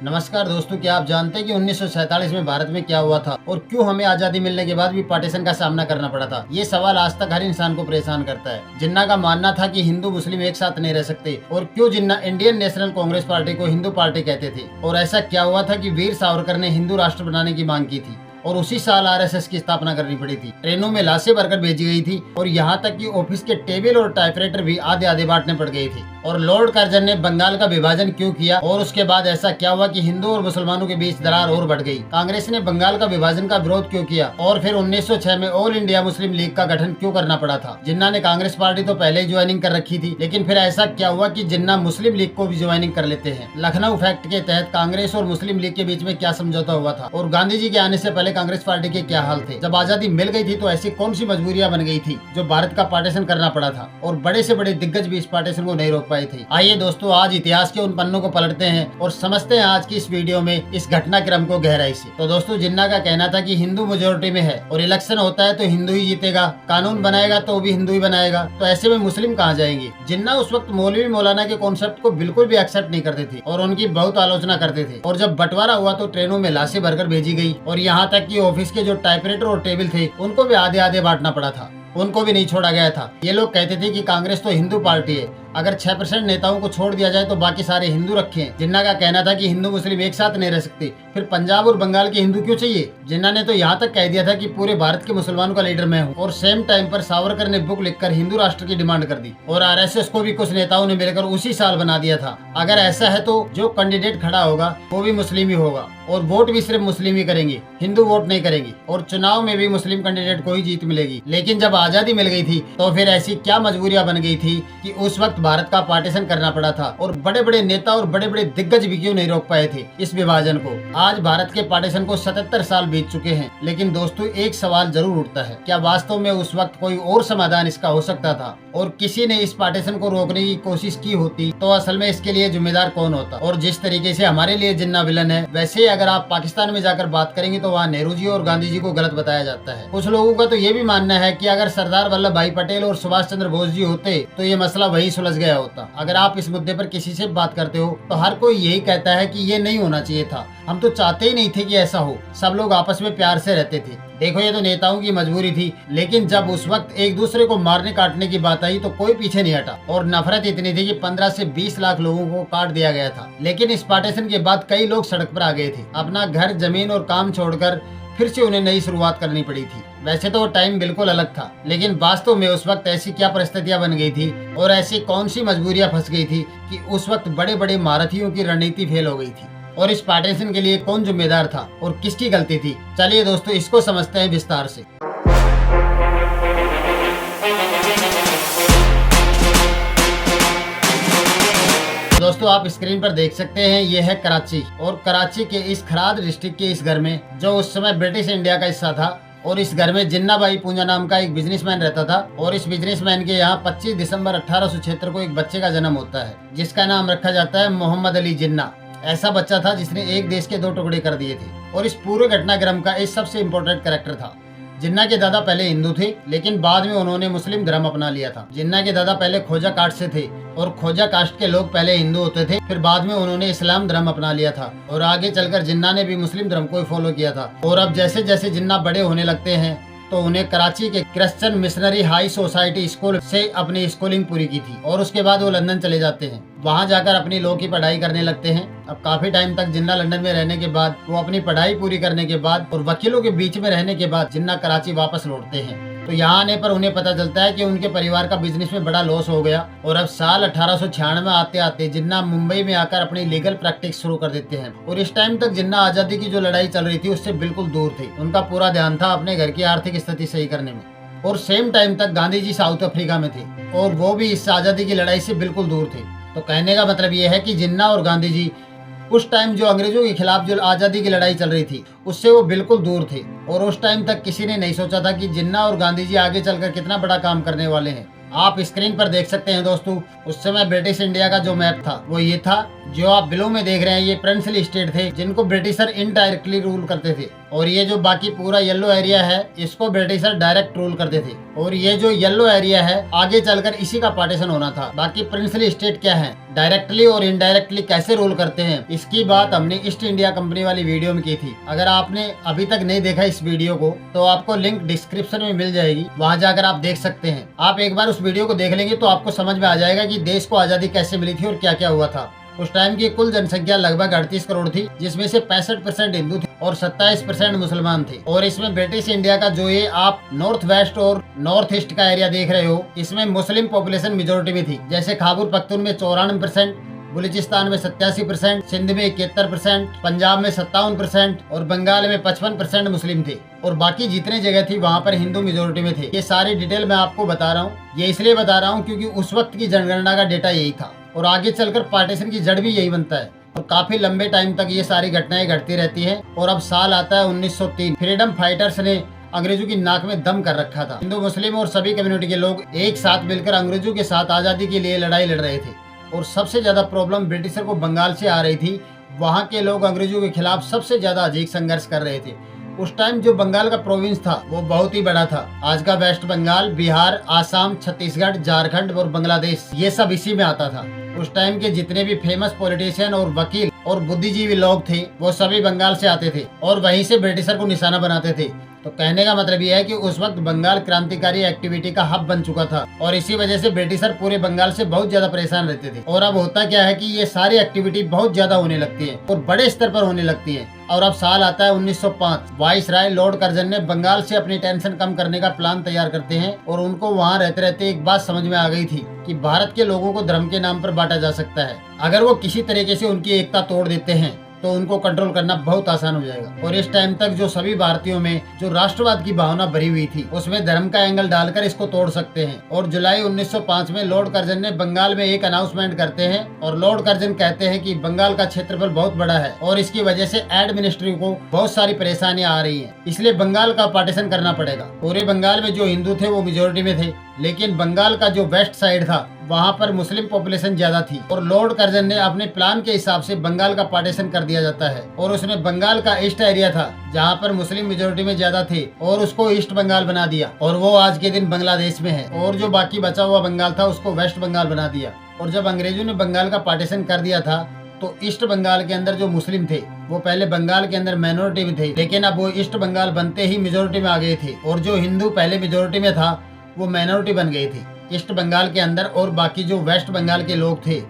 नमस्कार दोस्तों, क्या आप जानते हैं कि 1947 में भारत में क्या हुआ था और क्यों हमें आजादी मिलने के बाद भी पार्टीशन का सामना करना पड़ा था। ये सवाल आज तक हर इंसान को परेशान करता है। जिन्ना का मानना था कि हिंदू मुस्लिम एक साथ नहीं रह सकते और क्यों जिन्ना इंडियन नेशनल कांग्रेस पार्टी को हिंदू पार्टी कहते थे और ऐसा क्या हुआ था कि वीर सावरकर ने हिंदू राष्ट्र बनाने की मांग की थी और उसी साल आरएसएस की स्थापना करनी पड़ी थी। ट्रेनों में लाशें भरकर भेजी गई थी और यहाँ तक कि ऑफिस के टेबल और टाइपराइटर भी आधे आधे बांटने पड़ गए थे। और लॉर्ड कर्जन ने बंगाल का विभाजन क्यों किया और उसके बाद ऐसा क्या हुआ कि हिंदू और मुसलमानों के बीच दरार और बढ़ गई। कांग्रेस ने बंगाल का विभाजन का विरोध क्यों किया और फिर 1906 में ऑल इंडिया मुस्लिम लीग का गठन क्यों करना पड़ा था। जिन्ना ने कांग्रेस पार्टी तो पहले ही ज्वाइनिंग कर रखी थी, लेकिन फिर ऐसा क्या हुआ कि जिन्ना मुस्लिम लीग को भी ज्वाइनिंग कर लेते हैं। लखनऊ फैक्ट के तहत कांग्रेस और मुस्लिम लीग के बीच में क्या समझौता हुआ था और गांधी जी के आने से पहले कांग्रेस पार्टी के क्या हाल थे। जब आजादी मिल गई थी तो ऐसी कौन सी मजबूरियां बन गई थी जो भारत का पार्टीशन करना पड़ा था और बड़े से बड़े दिग्गज भी इस पार्टीशन को नहीं रोक पाए थे। आइए दोस्तों, आज इतिहास के उन पन्नों को पलटते हैं और समझते हैं आज की इस वीडियो में इस घटनाक्रम को गहराई से। तो दोस्तों, जिन्ना का कहना था कि हिंदू मेजोरिटी में है और इलेक्शन होता है तो हिंदू ही जीतेगा, कानून बनाएगा तो भी हिंदू ही बनाएगा, तो ऐसे में मुस्लिम कहाँ जाएंगे। जिन्ना उस वक्त मौलवी मौलाना के कॉन्सेप्ट को बिल्कुल भी एक्सेप्ट नहीं करते थे और उनकी बहुत आलोचना करते थे। और जब बंटवारा हुआ तो ट्रेनों में लाशें भरकर भेजी गई और यहाँ तक कि ऑफिस के जो टाइपराइटर और टेबल थे उनको भी आधे आधे बांटना पड़ा था, उनको भी नहीं छोड़ा गया था। ये लोग कहते थे कि कांग्रेस तो हिंदू पार्टी है, अगर 6% नेताओं को छोड़ दिया जाए तो बाकी सारे हिंदू रखें। जिन्ना का कहना था कि हिंदू मुस्लिम एक साथ नहीं रह सकते, फिर पंजाब और बंगाल के हिंदू क्यों चाहिए। जिन्ना ने तो यहाँ तक कह दिया था कि पूरे भारत के मुसलमानों का लीडर मैं हूँ और सेम टाइम पर सावरकर ने बुक लिखकर हिंदू राष्ट्र की डिमांड कर दी और आरएसएस को भी कुछ नेताओं ने मिलकर उसी साल बना दिया था। अगर ऐसा है तो जो कैंडिडेट खड़ा होगा वो भी मुस्लिम ही होगा और वोट भी सिर्फ मुस्लिम ही करेंगे, हिंदू वोट नहीं करेंगे और चुनाव में भी मुस्लिम कैंडिडेट को ही जीत मिलेगी। लेकिन जब आजादी मिल गई थी तो फिर ऐसी क्या मजबूरियां बन गई थी कि उस वक्त भारत का पार्टीशन करना पड़ा था और बड़े बड़े नेता और बड़े बड़े दिग्गज भी क्यों नहीं रोक पाए थे इस विभाजन को। आज भारत के पार्टीशन को 77 साल बीत चुके हैं, लेकिन दोस्तों एक सवाल जरूर उठता है, क्या वास्तव में उस वक्त कोई और समाधान इसका हो सकता था और किसी ने इस पार्टीशन को रोकने की कोशिश की होती तो असल में इसके लिए जिम्मेदार कौन होता। और जिस तरीके से हमारे लिए जिन्ना विलन है, वैसे अगर आप पाकिस्तान में जाकर बात करेंगे तो वहाँ नेहरू जी और गांधी जी को गलत बताया जाता है। कुछ लोगों का तो ये भी मानना है कि अगर सरदार वल्लभ भाई पटेल और सुभाष चंद्र बोस जी होते तो ये मसला वही सुलझ गया होता। अगर आप इस मुद्दे पर किसी से बात करते हो तो हर कोई यही कहता है कि ये नहीं होना चाहिए था, हम तो चाहते ही नहीं थे कि ऐसा हो, सब लोग आपस में प्यार से रहते थे। देखो, ये तो नेताओं की मजबूरी थी, लेकिन जब उस वक्त एक दूसरे को मारने काटने की बात आई तो कोई पीछे नहीं हटा और नफरत इतनी थी कि 15 से 20 लाख लोगों को काट दिया गया था। लेकिन इस पार्टीशन के बाद कई लोग सड़क पर आ गए थे, अपना घर जमीन और काम छोड़कर फिर से उन्हें नई शुरुआत करनी पड़ी थी। वैसे तो वो टाइम बिल्कुल अलग था, लेकिन वास्तव में उस वक्त ऐसी क्या परिस्थितियां बन गई थी और ऐसी कौन सी मजबूरियां फंस गई थी कि उस वक्त बड़े बड़े महारथियों की रणनीति फेल हो गई थी और इस पार्टीशन के लिए कौन जिम्मेदार था और किसकी गलती थी। चलिए दोस्तों, इसको समझते हैं विस्तार से। दोस्तों, आप स्क्रीन पर देख सकते हैं, ये है कराची और कराची के इस खराद डिस्ट्रिक्ट के इस घर में जो उस समय ब्रिटिश इंडिया का हिस्सा था और इस घर में जिन्ना भाई पूंजा नाम का एक बिजनेसमैन रहता था और इस बिजनेसमैन के यहाँ 25 दिसंबर 1876 को एक बच्चे का जन्म होता है जिसका नाम रखा जाता है मोहम्मद अली जिन्ना। ऐसा बच्चा था जिसने एक देश के 2 टुकड़े कर दिए थे और इस पूरे घटनाक्रम का एक सबसे इम्पोर्टेंट कैरेक्टर था। जिन्ना के दादा पहले हिंदू थे, लेकिन बाद में उन्होंने मुस्लिम धर्म अपना लिया था। जिन्ना के दादा पहले खोजा कास्ट से थे और खोजा कास्ट के लोग पहले हिंदू होते थे, फिर बाद में उन्होंने इस्लाम धर्म अपना लिया था और आगे चलकर जिन्ना ने भी मुस्लिम धर्म को ही फॉलो किया था। और अब जैसे जैसे जिन्ना बड़े होने लगते हैं तो उन्हें कराची के Christian missionary high society school से अपनी स्कूलिंग पूरी की थी और उसके बाद वो लंदन चले जाते हैं। वहाँ जाकर अपनी लॉ की पढ़ाई करने लगते हैं। अब काफी टाइम तक जिन्ना लंदन में रहने के बाद, वो अपनी पढ़ाई पूरी करने के बाद और वकीलों के बीच में रहने के बाद जिन्ना कराची वापस लौटते हैं। तो यहाँ आने पर उन्हें पता चलता है कि उनके परिवार का बिजनेस में बड़ा लॉस हो गया और अब साल 1896 आते आते जिन्ना मुंबई में आकर अपनी लीगल प्रैक्टिस शुरू कर देते हैं। और इस टाइम तक जिन्ना आजादी की जो लड़ाई चल रही थी उससे बिल्कुल दूर थे। उनका पूरा ध्यान था अपने घर की आर्थिक स्थिति सही करने में। और सेम टाइम तक गांधी जी साउथ अफ्रीका में थे और वो भी इस आजादी की लड़ाई से बिल्कुल दूर थे। तो कहने का मतलब ये है कि जिन्ना और गांधी जी उस टाइम जो अंग्रेजों के खिलाफ जो आजादी की लड़ाई चल रही थी उससे वो बिल्कुल दूर थे और उस टाइम तक किसी ने नहीं सोचा था कि जिन्ना और गांधी जी आगे चलकर कितना बड़ा काम करने वाले हैं। आप स्क्रीन पर देख सकते हैं दोस्तों, उस समय ब्रिटिश इंडिया का जो मैप था वो ये था। जो आप ब्लू में देख रहे हैं ये प्रिंसली स्टेट थे जिनको ब्रिटिशर इनडायरेक्टली रूल करते थे, और ये जो बाकी पूरा येलो एरिया है इसको ब्रिटिशर डायरेक्ट रूल करते थे, और ये जो येलो एरिया है आगे चलकर इसी का पार्टीशन होना था। बाकी प्रिंसली स्टेट क्या है, डायरेक्टली और इनडायरेक्टली कैसे रूल करते हैं, इसकी बात हमने ईस्ट इंडिया कंपनी वाली वीडियो में की थी। अगर आपने अभी तक नहीं देखा इस वीडियो को तो आपको लिंक डिस्क्रिप्शन में मिल जाएगी, वहाँ जाकर आप देख सकते हैं। आप एक बार उस वीडियो को देख लेंगे तो आपको समझ में आ जाएगा कि देश को आजादी कैसे मिली थी और क्या क्या हुआ था। उस टाइम की कुल जनसंख्या लगभग 38 करोड़ थी, जिसमें से 65% हिंदू थे और 27% मुसलमान थे। और इसमें ब्रिटिश इंडिया का जो ये आप नॉर्थ वेस्ट और नॉर्थ ईस्ट का एरिया देख रहे हो, इसमें मुस्लिम पॉपुलेशन मेजोरिटी में थी। जैसे खाबूर पख्तून में 94%, बलूचिस्तान में 87%, सिंध में 71%, पंजाब में 57% और बंगाल में 55% मुस्लिम थे। और बाकी जितने जगह थी वहाँ पर हिंदू मेजोरिटी में थे। ये सारी डिटेल मैं आपको बता रहा हूँ, ये इसलिए बता रहा हूँ क्योंकि उस वक्त की जनगणना का डेटा यही था और आगे चलकर पार्टीशन की जड़ भी यही बनता है। और काफी लंबे टाइम तक ये सारी घटनाएं घटती रहती हैं। और अब साल आता है 1903, फ्रीडम फाइटर्स ने अंग्रेजों की नाक में दम कर रखा था। हिंदू मुस्लिम और सभी कम्युनिटी के लोग एक साथ मिलकर अंग्रेजों के साथ आजादी के लिए लड़ाई लड़ रहे थे। और सबसे ज्यादा प्रॉब्लम ब्रिटिशर को बंगाल से आ रही थी। वहाँ के लोग अंग्रेजों के खिलाफ सबसे ज्यादा अजीब संघर्ष कर रहे थे। उस टाइम जो बंगाल का प्रोविंस था वो बहुत ही बड़ा था। आज का वेस्ट बंगाल, बिहार, आसाम, छत्तीसगढ़, झारखंड और बांग्लादेश ये सब इसी में आता था। उस टाइम के जितने भी फेमस पॉलिटिशियन और वकील और बुद्धिजीवी लोग थे वो सभी बंगाल से आते थे और वहीं से ब्रिटिशर को निशाना बनाते थे। तो कहने का मतलब यह है कि उस वक्त बंगाल क्रांतिकारी एक्टिविटी का हब बन चुका था और इसी वजह से ब्रिटिशर पूरे बंगाल से बहुत ज्यादा परेशान रहते थे। और अब होता क्या है कि ये सारी एक्टिविटी बहुत ज्यादा होने लगती है और बड़े स्तर पर होने लगती है। और अब साल आता है 1905, वाइसराय लॉर्ड कर्जन ने बंगाल से अपनी टेंशन कम करने का प्लान तैयार करते हैं और उनको वहाँ रहते रहते एक बात समझ में आ गई थी कि भारत के लोगों को धर्म के नाम पर बांटा जा सकता है। अगर वो किसी तरीके से उनकी एकता तोड़ देते हैं तो उनको कंट्रोल करना बहुत आसान हो जाएगा। और इस टाइम तक जो सभी भारतीयों में जो राष्ट्रवाद की भावना भरी हुई थी उसमें धर्म का एंगल डालकर इसको तोड़ सकते हैं। और जुलाई 1905 में लॉर्ड कर्जन ने बंगाल में एक अनाउंसमेंट करते हैं और लॉर्ड कर्जन कहते हैं कि बंगाल का क्षेत्रफल बहुत बड़ा है और इसकी वजह से एडमिनिस्ट्री को बहुत सारी परेशानियां आ रही है, इसलिए बंगाल का पार्टीशन करना पड़ेगा। पूरे बंगाल में जो हिंदू थे वो मेजोरिटी में थे, लेकिन बंगाल का जो वेस्ट साइड था वहाँ पर मुस्लिम पॉपुलेशन ज्यादा थी। और लॉर्ड कर्जन ने अपने प्लान के हिसाब से बंगाल का पार्टीशन कर दिया जाता है और उसमें बंगाल का ईस्ट एरिया था जहाँ पर मुस्लिम मेजोरिटी में ज्यादा थे और उसको ईस्ट बंगाल बना दिया और वो आज के दिन बांग्लादेश में है। और जो बाकी बचा हुआ बंगाल था उसको वेस्ट बंगाल बना दिया। और जब अंग्रेजों ने बंगाल का पार्टीशन कर दिया था तो ईस्ट बंगाल के अंदर जो मुस्लिम थे वो पहले बंगाल के अंदर माइनॉरिटी में थे, लेकिन अब वो ईस्ट बंगाल बनते ही मेजोरिटी में आ गए थे। और जो हिंदू पहले मेजोरिटी में था वो माइनॉरिटी बन गई थी ईस्ट बंगाल के अंदर। और बाकी जो वेस्ट बंगाल के लोग थे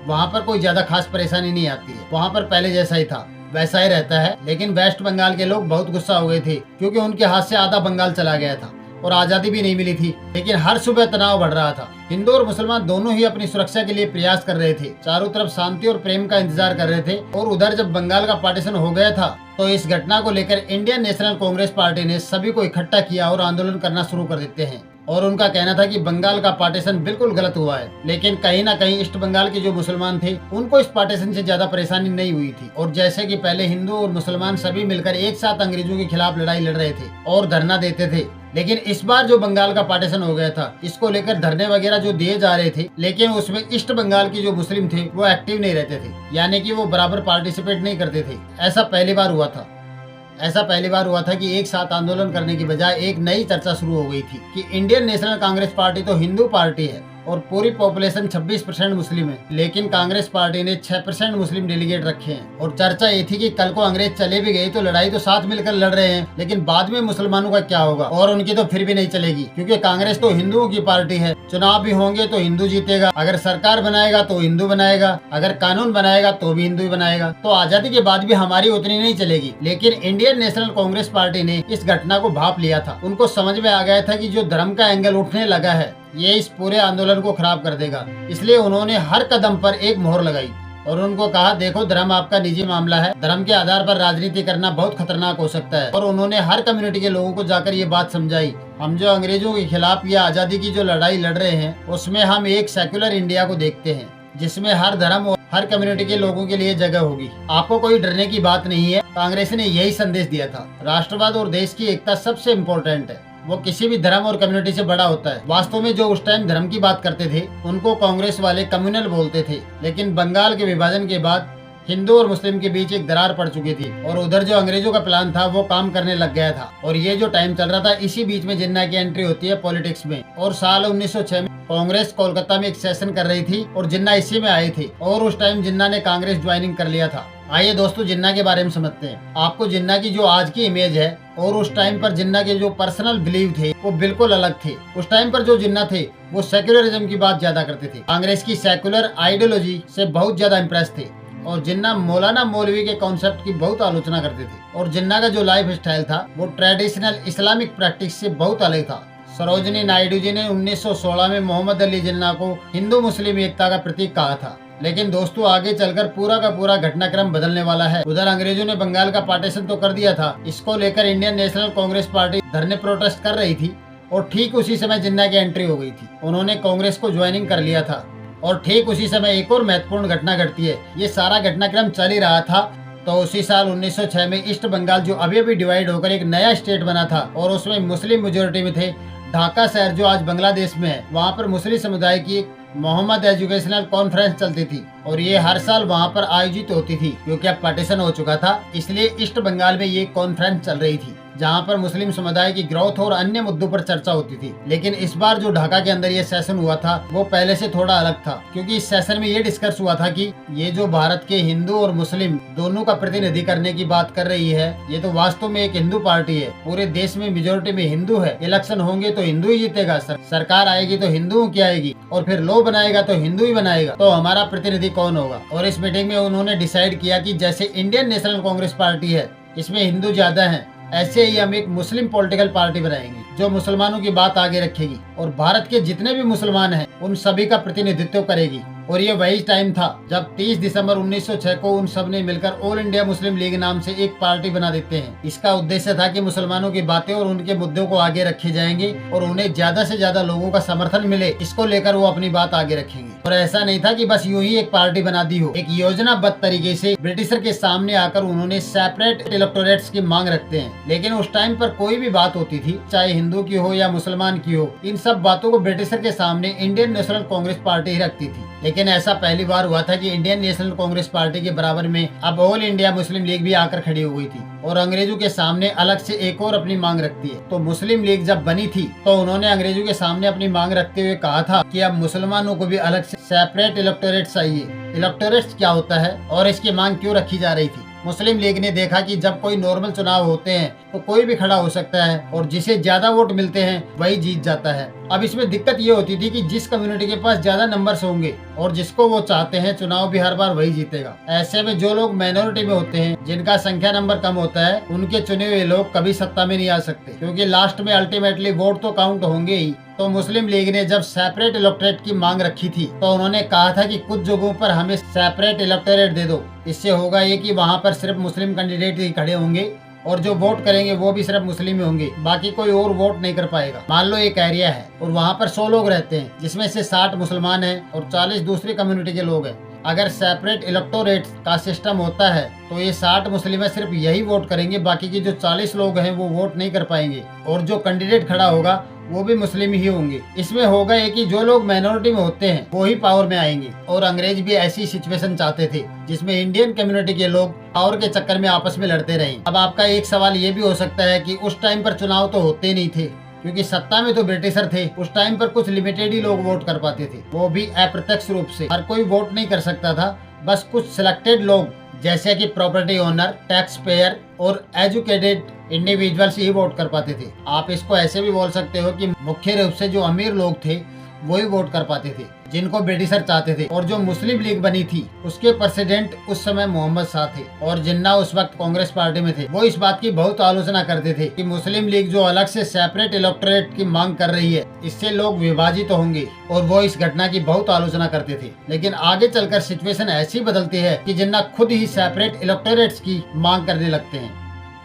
वहाँ पर कोई ज्यादा खास परेशानी नहीं आती है, वहाँ पर पहले जैसा ही था वैसा ही रहता है। लेकिन वेस्ट बंगाल के लोग बहुत गुस्सा हो गए थे क्योंकि उनके हाथ से आधा बंगाल चला गया था और आजादी भी नहीं मिली थी। लेकिन हर सुबह तनाव बढ़ रहा था। हिंदू और मुसलमान दोनों ही अपनी सुरक्षा के लिए प्रयास कर रहे थे, चारों तरफ शांति और प्रेम का इंतजार कर रहे थे। और उधर जब बंगाल का पार्टीशन हो गया था तो इस घटना को लेकर इंडियन नेशनल कांग्रेस पार्टी ने सभी को इकट्ठा किया और आंदोलन करना शुरू कर देते हैं। और उनका कहना था कि बंगाल का पार्टीशन बिल्कुल गलत हुआ है। लेकिन कहीं ना कहीं ईस्ट बंगाल के जो मुसलमान थे उनको इस पार्टीशन से ज्यादा परेशानी नहीं हुई थी। और जैसे कि पहले हिंदू और मुसलमान सभी मिलकर एक साथ अंग्रेजों के खिलाफ लड़ाई लड़ रहे थे और धरना देते थे, लेकिन इस बार जो बंगाल का पार्टीशन हो गया था इसको लेकर धरने वगैरह जो दिए जा रहे थे, लेकिन उसमें ईस्ट बंगाल के जो मुस्लिम थे वो एक्टिव नहीं रहते थे, यानी कि वो बराबर पार्टिसिपेट नहीं करते थे। ऐसा पहली बार हुआ था कि एक साथ आंदोलन करने की बजाय एक नई चर्चा शुरू हो गई थी कि इंडियन नेशनल कांग्रेस पार्टी तो हिंदू पार्टी है और पूरी पॉपुलेशन 26% मुस्लिम है, लेकिन कांग्रेस पार्टी ने 6% मुस्लिम डेलीगेट रखे हैं। और चर्चा ये थी कि कल को अंग्रेज चले भी गए तो लड़ाई तो साथ मिलकर लड़ रहे हैं, लेकिन बाद में मुसलमानों का क्या होगा, और उनकी तो फिर भी नहीं चलेगी क्योंकि कांग्रेस तो हिंदुओं की पार्टी है। चुनाव भी होंगे तो हिंदू जीतेगा, अगर सरकार बनाएगा तो हिंदू बनाएगा, अगर कानून बनाएगा तो भी हिंदू ही बनाएगा, तो आजादी के बाद भी हमारी उतनी नहीं चलेगी। लेकिन इंडियन नेशनल कांग्रेस पार्टी ने इस घटना को भांप लिया था। उनको समझ में आ गया था कि जो धर्म का एंगल उठने लगा है ये इस पूरे आंदोलन को खराब कर देगा, इसलिए उन्होंने हर कदम पर एक मोहर लगाई और उनको कहा, देखो धर्म आपका निजी मामला है, धर्म के आधार पर राजनीति करना बहुत खतरनाक हो सकता है। और उन्होंने हर कम्युनिटी के लोगों को जाकर ये बात समझाई, हम जो अंग्रेजों के खिलाफ या आजादी की जो लड़ाई लड़ रहे हैं उसमें हम एक सेक्युलर इंडिया को देखते हैं जिसमें हर धर्म और हर कम्युनिटी के लोगों के लिए जगह होगी, आपको कोई डरने की बात नहीं है। कांग्रेस ने यही संदेश दिया था, राष्ट्रवाद और देश की एकता सबसे इम्पोर्टेंट है। वो किसी भी धर्म और कम्युनिटी से बड़ा होता है। वास्तव में जो उस टाइम धर्म की बात करते थे उनको कांग्रेस वाले कम्युनल बोलते थे, लेकिन बंगाल के विभाजन के बाद हिंदू और मुस्लिम के बीच एक दरार पड़ चुकी थी और उधर जो अंग्रेजों का प्लान था वो काम करने लग गया था। और ये जो टाइम चल रहा था, इसी बीच में जिन्ना की एंट्री होती है पॉलिटिक्स में। और साल 1906 में कांग्रेस कोलकाता में एक सेशन कर रही थी और जिन्ना इसी में आए थे और उस टाइम जिन्ना ने कांग्रेस ज्वाइनिंग कर लिया था। आइए दोस्तों जिन्ना के बारे में समझते हैं। आपको जिन्ना की जो आज की इमेज है और उस टाइम पर जिन्ना के जो पर्सनल बिलीव थे वो बिल्कुल अलग थे। उस टाइम पर जो जिन्ना थे वो सेक्युलरिज्म की बात ज्यादा करते थे, कांग्रेस की सेक्युलर आइडियोलॉजी से बहुत ज्यादा इम्प्रेस थे और जिन्ना मौलाना मौलवी के कॉन्सेप्ट की बहुत आलोचना करते थे। और जिन्ना का जो लाइफ स्टाइल था वो ट्रेडिशनल इस्लामिक प्रैक्टिस से बहुत अलग था। सरोजनी नायडू जी ने 1916 में मोहम्मद अली जिन्ना को हिंदू मुस्लिम एकता का प्रतीक कहा था। लेकिन दोस्तों आगे चलकर पूरा का पूरा घटनाक्रम बदलने वाला है। उधर अंग्रेजों ने बंगाल का पार्टीशन तो कर दिया था, इसको लेकर इंडियन नेशनल कांग्रेस पार्टी धरने प्रोटेस्ट कर रही थी और ठीक उसी समय जिन्ना की एंट्री हो गई थी। उन्होंने कांग्रेस को ज्वाइनिंग कर लिया था और ठीक उसी समय एक और महत्वपूर्ण घटना घटती है। ये सारा घटनाक्रम चल ही रहा था तो उसी साल 1906 में ईस्ट बंगाल जो अभी अभी डिवाइड होकर एक नया स्टेट बना था और उसमें मुस्लिम मेजोरिटी में थे। ढाका शहर जो आज बांग्लादेश में है, वहाँ पर मुस्लिम समुदाय की मोहम्मद एजुकेशनल कॉन्फ्रेंस चलती थी और ये हर साल वहाँ पर आयोजित होती थी। क्योंकि अब पार्टीशन हो चुका था इसलिए ईस्ट बंगाल में ये कॉन्फ्रेंस चल रही थी जहाँ पर मुस्लिम समुदाय की ग्रोथ और अन्य मुद्दों पर चर्चा होती थी। लेकिन इस बार जो ढाका के अंदर ये सेशन हुआ था वो पहले से थोड़ा अलग था, क्योंकि इस सेशन में ये डिस्कस हुआ था कि ये जो भारत के हिंदू और मुस्लिम दोनों का प्रतिनिधि करने की बात कर रही है, ये तो वास्तव में एक हिंदू पार्टी है। पूरे देश में मेजोरिटी में हिंदू है, इलेक्शन होंगे तो हिंदू ही जीतेगा, सरकार आएगी तो हिंदुओं की आएगी और फिर लॉ बनाएगा तो हिंदू ही बनाएगा, तो हमारा प्रतिनिधि कौन होगा। और इस मीटिंग में उन्होंने डिसाइड किया कि जैसे इंडियन नेशनल कांग्रेस पार्टी है इसमें हिंदू ज्यादा है, ऐसे ही हम एक मुस्लिम पॉलिटिकल पार्टी बनाएंगे जो मुसलमानों की बात आगे रखेगी और भारत के जितने भी मुसलमान हैं उन सभी का प्रतिनिधित्व करेगी। और ये वही टाइम था जब 30 दिसंबर 1906 को उन सब ने मिलकर ऑल इंडिया मुस्लिम लीग नाम से एक पार्टी बना देते हैं। इसका उद्देश्य था कि मुसलमानों की बातें और उनके मुद्दों को आगे रखे जाएंगे और उन्हें ज्यादा से ज्यादा लोगों का समर्थन मिले, इसको लेकर वो अपनी बात आगे रखेंगे। और ऐसा नहीं था कि बस यूं ही एक पार्टी बना दी हो, एक योजनाबद्ध तरीके से ब्रिटिशर के सामने आकर उन्होंने सेपरेट इलेक्टोरेट्स की मांग रखते हैं। लेकिन उस टाइम पर कोई भी बात होती थी, चाहे हिंदू की हो या मुसलमान की हो, इन सब बातों को ब्रिटिशर के सामने इंडियन नेशनल कांग्रेस पार्टी ही रखती थी। लेकिन ऐसा पहली बार हुआ था कि इंडियन नेशनल कांग्रेस पार्टी के बराबर में अब ऑल इंडिया मुस्लिम लीग भी आकर खड़ी हो गई थी और अंग्रेजों के सामने अलग से एक और अपनी मांग रखती है। तो मुस्लिम लीग जब बनी थी तो उन्होंने अंग्रेजों के सामने अपनी मांग रखते हुए कहा था कि अब मुसलमानों को भी अलग से सेपरेट इलेक्टोरेट चाहिए। इलेक्टोरेट क्या होता है और इसकी मांग क्यों रखी जा रही थी? मुस्लिम लीग ने देखा कि जब कोई नॉर्मल चुनाव होते हैं तो कोई भी खड़ा हो सकता है और जिसे ज्यादा वोट मिलते हैं वही जीत जाता है। अब इसमें दिक्कत ये होती थी कि जिस कम्युनिटी के पास ज्यादा नंबर्स होंगे और जिसको वो चाहते हैं चुनाव भी हर बार वही जीतेगा। ऐसे में जो लोग माइनॉरिटी में होते हैं, जिनका संख्या नंबर कम होता है, उनके चुने हुए लोग कभी सत्ता में नहीं आ सकते, क्योंकि लास्ट में अल्टीमेटली वोट तो काउंट होंगे ही। तो मुस्लिम लीग ने जब सेपरेट इलेक्टोरेट की मांग रखी थी तो उन्होंने कहा था कि कुछ जगहों पर हमें सेपरेट इलेक्टोरेट दे दो। इससे होगा ये कि वहाँ पर सिर्फ मुस्लिम कैंडिडेट ही खड़े होंगे और जो वोट करेंगे वो भी सिर्फ मुस्लिम ही होंगे, बाकी कोई और वोट नहीं कर पाएगा। मान लो एक एरिया है और वहाँ पर 100 लोग रहते हैं, जिसमें से 60 मुसलमान हैं और 40 दूसरी कम्युनिटी के लोग हैं। अगर सेपरेट इलेक्टोरेट का सिस्टम होता है तो ये 60 मुस्लिम सिर्फ यही वोट करेंगे, बाकी के जो 40 लोग हैं वो वोट नहीं कर पाएंगे और जो कैंडिडेट खड़ा होगा वो भी मुस्लिम ही होंगे। इसमें होगा ये कि जो लोग माइनॉरिटी में होते हैं वो ही पावर में आएंगे। और अंग्रेज भी ऐसी सिचुएशन चाहते थे जिसमें इंडियन कम्युनिटी के लोग पावर के चक्कर में आपस में लड़ते रहे। अब आपका एक सवाल ये भी हो सकता है कि उस टाइम पर चुनाव तो होते नहीं थे, क्योंकि सत्ता में तो ब्रिटिशर थे। उस टाइम पर कुछ लिमिटेड ही लोग वोट कर पाते थे, वो भी अप्रत्यक्ष रूप से। हर कोई वोट नहीं कर सकता था, बस कुछ सिलेक्टेड लोग जैसे कि प्रॉपर्टी ओनर, टैक्स पेयर और एजुकेटेड इंडिविजुअल्स ही वोट कर पाते थे। आप इसको ऐसे भी बोल सकते हो कि मुख्य रूप से जो अमीर लोग थे वही वोट कर पाते थे, जिनको ब्रिटिशर चाहते थे। और जो मुस्लिम लीग बनी थी उसके प्रेसिडेंट उस समय मोहम्मद शाह थे और जिन्ना उस वक्त कांग्रेस पार्टी में थे। वो इस बात की बहुत आलोचना करते थे कि मुस्लिम लीग जो अलग से सेपरेट इलेक्टोरेट की मांग कर रही है, इससे लोग विभाजित होंगे, और वो इस घटना की बहुत आलोचना करते थे। लेकिन आगे चलकर सिचुएशन ऐसी बदलती है कि जिन्ना खुद ही सेपरेट इलेक्टोरेट्स की मांग करने लगते हैं।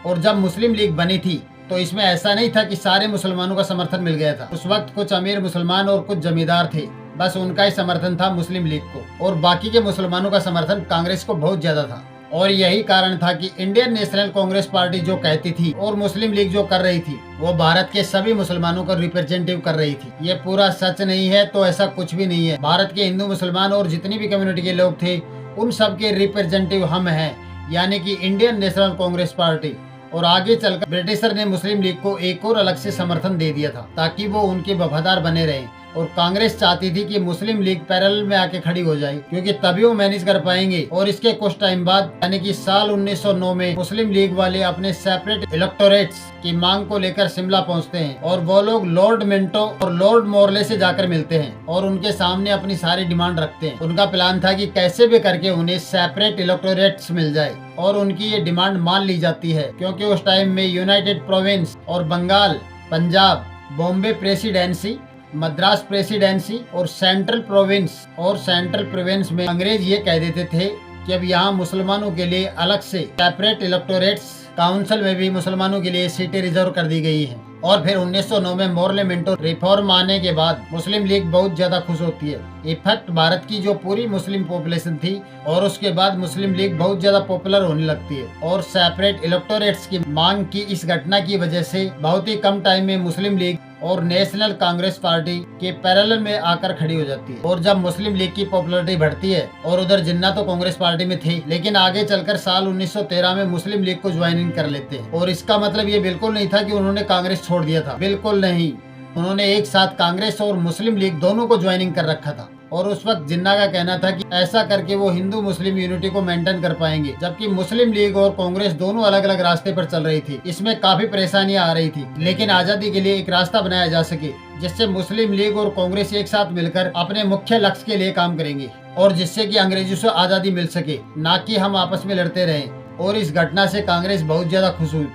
और जब मुस्लिम लीग बनी थी तो इसमें ऐसा नहीं था कि सारे मुसलमानों का समर्थन मिल गया था। उस वक्त कुछ अमीर मुसलमान और कुछ जमींदार थे, बस उनका ही समर्थन था मुस्लिम लीग को, और बाकी के मुसलमानों का समर्थन कांग्रेस को बहुत ज्यादा था। और यही कारण था कि इंडियन नेशनल कांग्रेस पार्टी जो कहती थी और मुस्लिम लीग जो कर रही थी, वो भारत के सभी मुसलमानों को रिप्रेजेंटेटिव कर रही थी। ये पूरा सच नहीं है तो ऐसा कुछ भी नहीं है। भारत के हिंदू मुसलमान और जितनी भी कम्युनिटी के लोग थे, उन सब के रिप्रेजेंटेटिव हम हैं, यानी कि इंडियन नेशनल कांग्रेस पार्टी। और आगे चलकर ब्रिटिशर ने मुस्लिम लीग को एक और अलग से समर्थन दे दिया था ताकि वो उनके वफादार बने रहे। और कांग्रेस चाहती थी कि मुस्लिम लीग पैरेलल में आके खड़ी हो जाए, क्योंकि तभी वो मैनेज कर पाएंगे। और इसके कुछ टाइम बाद यानी कि साल 1909 में मुस्लिम लीग वाले अपने सेपरेट इलेक्टोरेट्स की मांग को लेकर शिमला पहुंचते हैं और वो लोग लॉर्ड मिंटो और लॉर्ड मॉर्ले से जाकर मिलते हैं और उनके सामने अपनी सारी डिमांड रखते हैं। उनका प्लान था कि कैसे भी करके उन्हें सेपरेट इलेक्टोरेट्स मिल जाए और उनकी ये डिमांड मान ली जाती है, क्योंकि उस टाइम में यूनाइटेड प्रोविंस और बंगाल, पंजाब, बॉम्बे प्रेसिडेंसी, मद्रास प्रेसिडेंसी और सेंट्रल प्रोविंस में अंग्रेज ये कह देते थे कि अब यहाँ मुसलमानों के लिए अलग से सेपरेट इलेक्टोरेट्स काउंसिल में भी मुसलमानों के लिए सीटें रिजर्व कर दी गई हैं। और फिर 1909 में मॉर्ले मिंटो रिफॉर्म आने के बाद मुस्लिम लीग बहुत ज्यादा खुश होती है। इफेक्ट भारत की जो पूरी मुस्लिम पॉपुलेशन थी और उसके बाद मुस्लिम लीग बहुत ज्यादा पॉपुलर होने लगती है और सेपरेट इलेक्टोरेट्स की मांग की इस घटना की वजह से बहुत ही कम टाइम में मुस्लिम लीग और नेशनल कांग्रेस पार्टी के पैरेलल में आकर खड़ी हो जाती है। और जब मुस्लिम लीग की पॉपुलरिटी बढ़ती है, और उधर जिन्ना तो कांग्रेस पार्टी में थे, लेकिन आगे चलकर साल 1913 में मुस्लिम लीग को ज्वाइन कर लेते हैं। और इसका मतलब ये बिल्कुल नहीं था कि उन्होंने कांग्रेस छोड़ दिया था, बिल्कुल नहीं। उन्होंने एक साथ कांग्रेस और मुस्लिम लीग दोनों को ज्वाइनिंग कर रखा था। और उस वक्त जिन्ना का कहना था कि ऐसा करके वो हिंदू मुस्लिम यूनिटी को मेंटेन कर पाएंगे, जबकि मुस्लिम लीग और कांग्रेस दोनों अलग अलग रास्ते पर चल रही थी। इसमें काफी परेशानियां आ रही थी, लेकिन आजादी के लिए एक रास्ता बनाया जा सके जिससे मुस्लिम लीग और कांग्रेस एक साथ मिलकर अपने मुख्य लक्ष्य के लिए काम करेंगे और जिससे कि अंग्रेजों से आजादी मिल सके, ना कि हम आपस में लड़ते रहें। और इस घटना से कांग्रेस बहुत ज्यादा खुश हुई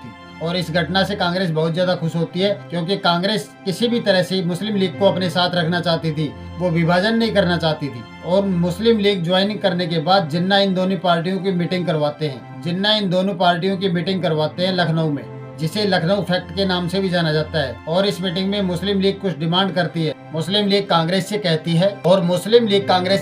थी क्योंकि कांग्रेस किसी भी तरह से मुस्लिम लीग को अपने साथ रखना चाहती थी, वो विभाजन नहीं करना चाहती थी। और मुस्लिम लीग ज्वाइनिंग करने के बाद जिन्ना इन दोनों पार्टियों की मीटिंग करवाते हैं लखनऊ में, जिसे लखनऊ फैक्ट के नाम से भी जाना जाता है। और इस मीटिंग में मुस्लिम लीग कुछ डिमांड करती है। मुस्लिम लीग कांग्रेस